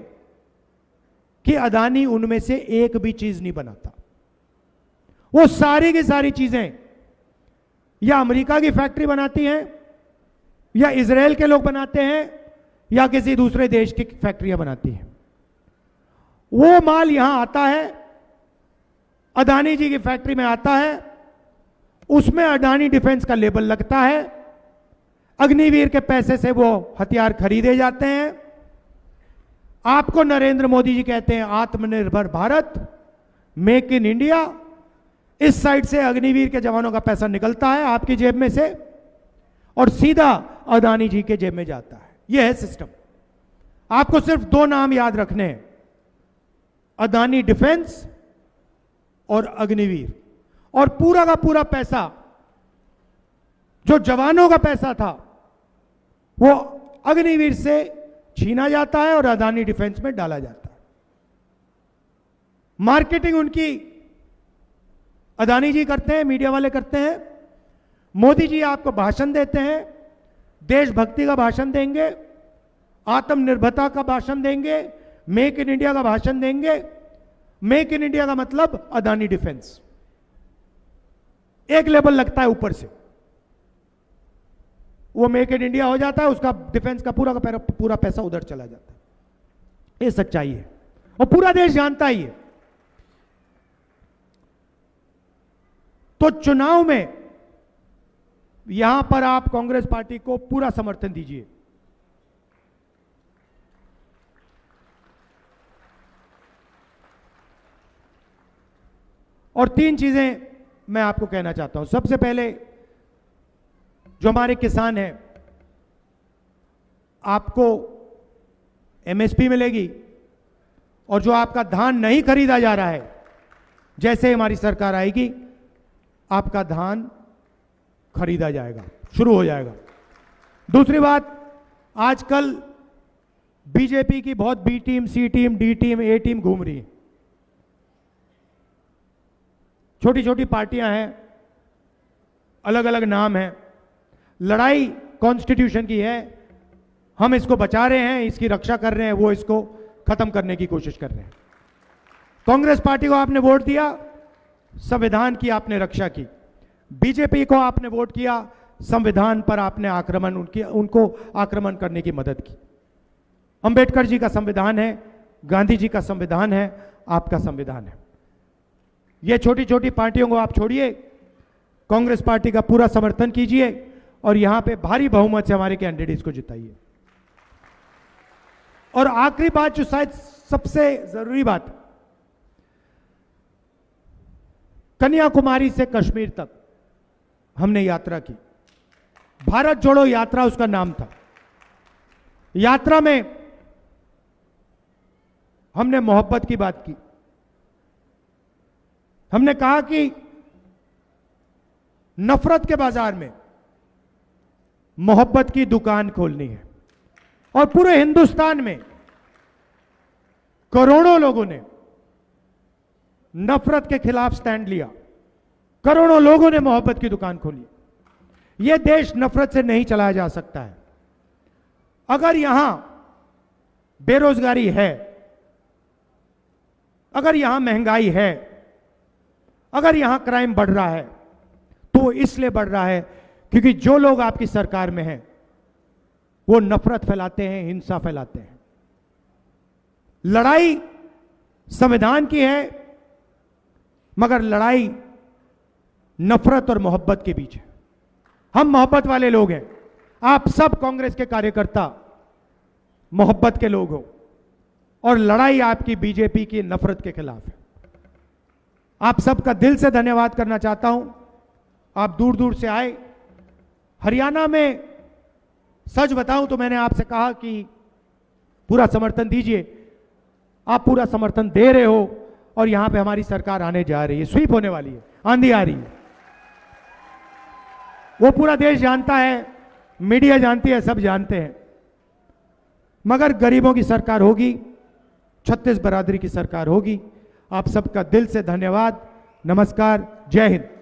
कि अदानी उनमें से एक भी चीज नहीं बनाता। वो सारी की सारी चीजें या अमेरिका की फैक्ट्री बनाती हैं, या इजराइल के लोग बनाते हैं, या किसी दूसरे देश की फैक्ट्रियां बनाती हैं। वो माल यहां आता है, अदानी जी की फैक्ट्री में आता है, उसमें अदानी डिफेंस का लेबल लगता है, अग्निवीर के पैसे से वो हथियार खरीदे जाते हैं। आपको नरेंद्र मोदी जी कहते हैं आत्मनिर्भर भारत, मेक इन इंडिया। इस साइड से अग्निवीर के जवानों का पैसा निकलता है आपकी जेब में से और सीधा अदानी जी के जेब में जाता है। यह है सिस्टम। आपको सिर्फ 2 नाम याद रखने हैं, अदानी डिफेंस और अग्निवीर। और पूरा का पूरा पैसा जो जवानों का पैसा था वो अग्निवीर से छीना जाता है और अदानी डिफेंस में डाला जाता है। मार्केटिंग उनकी अदानी जी करते हैं, मीडिया वाले करते हैं। मोदी जी आपको भाषण देते हैं, देशभक्ति का भाषण देंगे, आत्मनिर्भरता का भाषण देंगे, मेक इन इंडिया का भाषण देंगे। मेक इन इंडिया का मतलब अदानी डिफेंस, एक लेवल लगता है ऊपर से, वो मेक इन इंडिया हो जाता है, उसका डिफेंस का पूरा पैसा उधर चला जाता है। ये सच्चाई है और पूरा देश जानता ही है। तो चुनाव में यहां पर आप कांग्रेस पार्टी को पूरा समर्थन दीजिए। और 3 चीजें मैं आपको कहना चाहता हूं। सबसे पहले जो हमारे किसान हैं आपको एमएसपी मिलेगी, और जो आपका धान नहीं खरीदा जा रहा है, जैसे हमारी सरकार आएगी आपका धान खरीदा जाएगा, शुरू हो जाएगा। दूसरी बात, आजकल बीजेपी की बहुत बी टीम, सी टीम, डी टीम, ए टीम घूम रही है। छोटी छोटी पार्टियां हैं, अलग अलग नाम है। लड़ाई कॉन्स्टिट्यूशन की है, हम इसको बचा रहे हैं, इसकी रक्षा कर रहे हैं, वो इसको खत्म करने की कोशिश कर रहे हैं। कांग्रेस पार्टी को आपने वोट दिया, संविधान की आपने रक्षा की। बीजेपी को आपने वोट किया, संविधान पर आपने उनको आक्रमण करने की मदद की। अंबेडकर जी का संविधान है, गांधी जी का संविधान है, आपका संविधान है। ये छोटी छोटी पार्टियों को आप छोड़िए, कांग्रेस पार्टी का पूरा समर्थन कीजिए और यहां पे भारी बहुमत से हमारे कैंडिडेट्स को जिताइए। और आखिरी बात, जो शायद सबसे जरूरी बात, कन्याकुमारी से कश्मीर तक हमने यात्रा की। भारत जोड़ो यात्रा उसका नाम था। यात्रा में हमने मोहब्बत की बात की। हमने कहा कि नफरत के बाजार में मोहब्बत की दुकान खोलनी है। और पूरे हिंदुस्तान में करोड़ों लोगों ने नफरत के खिलाफ स्टैंड लिया, करोड़ों लोगों ने मोहब्बत की दुकान खोली। यह देश नफरत से नहीं चलाया जा सकता है। अगर यहां बेरोजगारी है, अगर यहां महंगाई है, अगर यहां क्राइम बढ़ रहा है, तो इसलिए बढ़ रहा है क्योंकि जो लोग आपकी सरकार में हैं वो नफरत फैलाते हैं, हिंसा फैलाते हैं। लड़ाई संविधान की है, मगर लड़ाई नफरत और मोहब्बत के बीच है। हम मोहब्बत वाले लोग हैं। आप सब कांग्रेस के कार्यकर्ता मोहब्बत के लोग हो, और लड़ाई आपकी बीजेपी की नफरत के खिलाफ है। आप सबका दिल से धन्यवाद करना चाहता हूं। आप दूर दूर से आए। हरियाणा में सच बताऊं तो मैंने आपसे कहा कि पूरा समर्थन दीजिए। आप पूरा समर्थन दे रहे हो, और यहां पे हमारी सरकार आने जा रही है, स्वीप होने वाली है, आंधी आ रही है। वो पूरा देश जानता है, मीडिया जानती है, सब जानते हैं। मगर गरीबों की सरकार होगी, छत्तीस बरादरी की सरकार होगी। आप सबका दिल से धन्यवाद। नमस्कार, जय हिंद।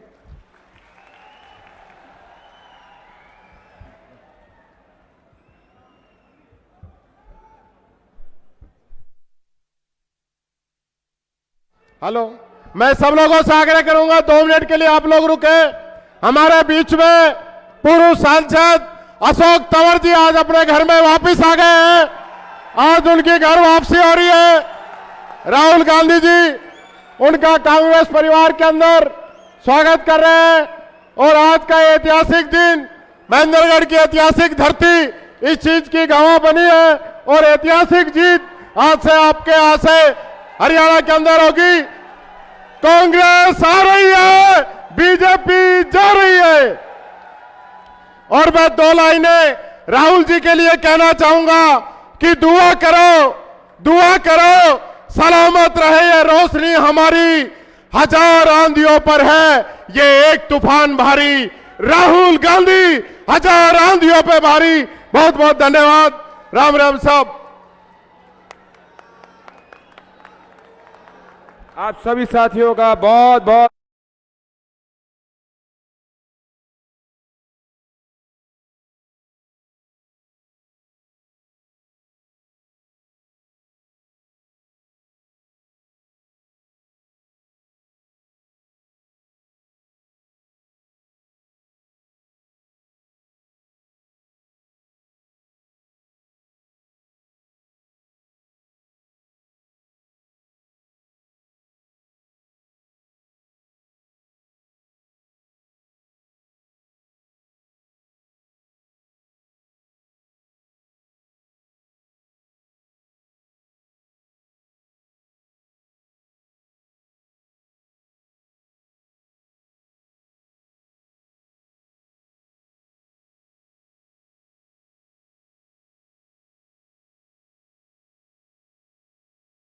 हेलो, मैं सब लोगों से आग्रह करूंगा 2 मिनट के लिए आप लोग रुके। हमारे बीच में पूर्व सांसद अशोक तंवर जी आज अपने घर में वापस आ गए हैं। आज उनकी घर वापसी हो रही है। राहुल गांधी जी उनका कांग्रेस परिवार के अंदर स्वागत कर रहे हैं। और आज का ऐतिहासिक दिन, महेंद्रगढ़ की ऐतिहासिक धरती इस चीज की गवाह बनी है, और ऐतिहासिक जीत आज से आपके यहां से हरियाणा के अंदर होगी। कांग्रेस आ रही है, बीजेपी जा रही है। और मैं 2 लाइनें राहुल जी के लिए कहना चाहूंगा कि दुआ करो, दुआ करो, सलामत रहे ये रोशनी हमारी। 1000 आंधियों पर है ये एक तूफान भारी। राहुल गांधी 1000 आंधियों पे भारी। बहुत बहुत धन्यवाद। राम राम साहब। आप सभी साथियों का बहुत बहुत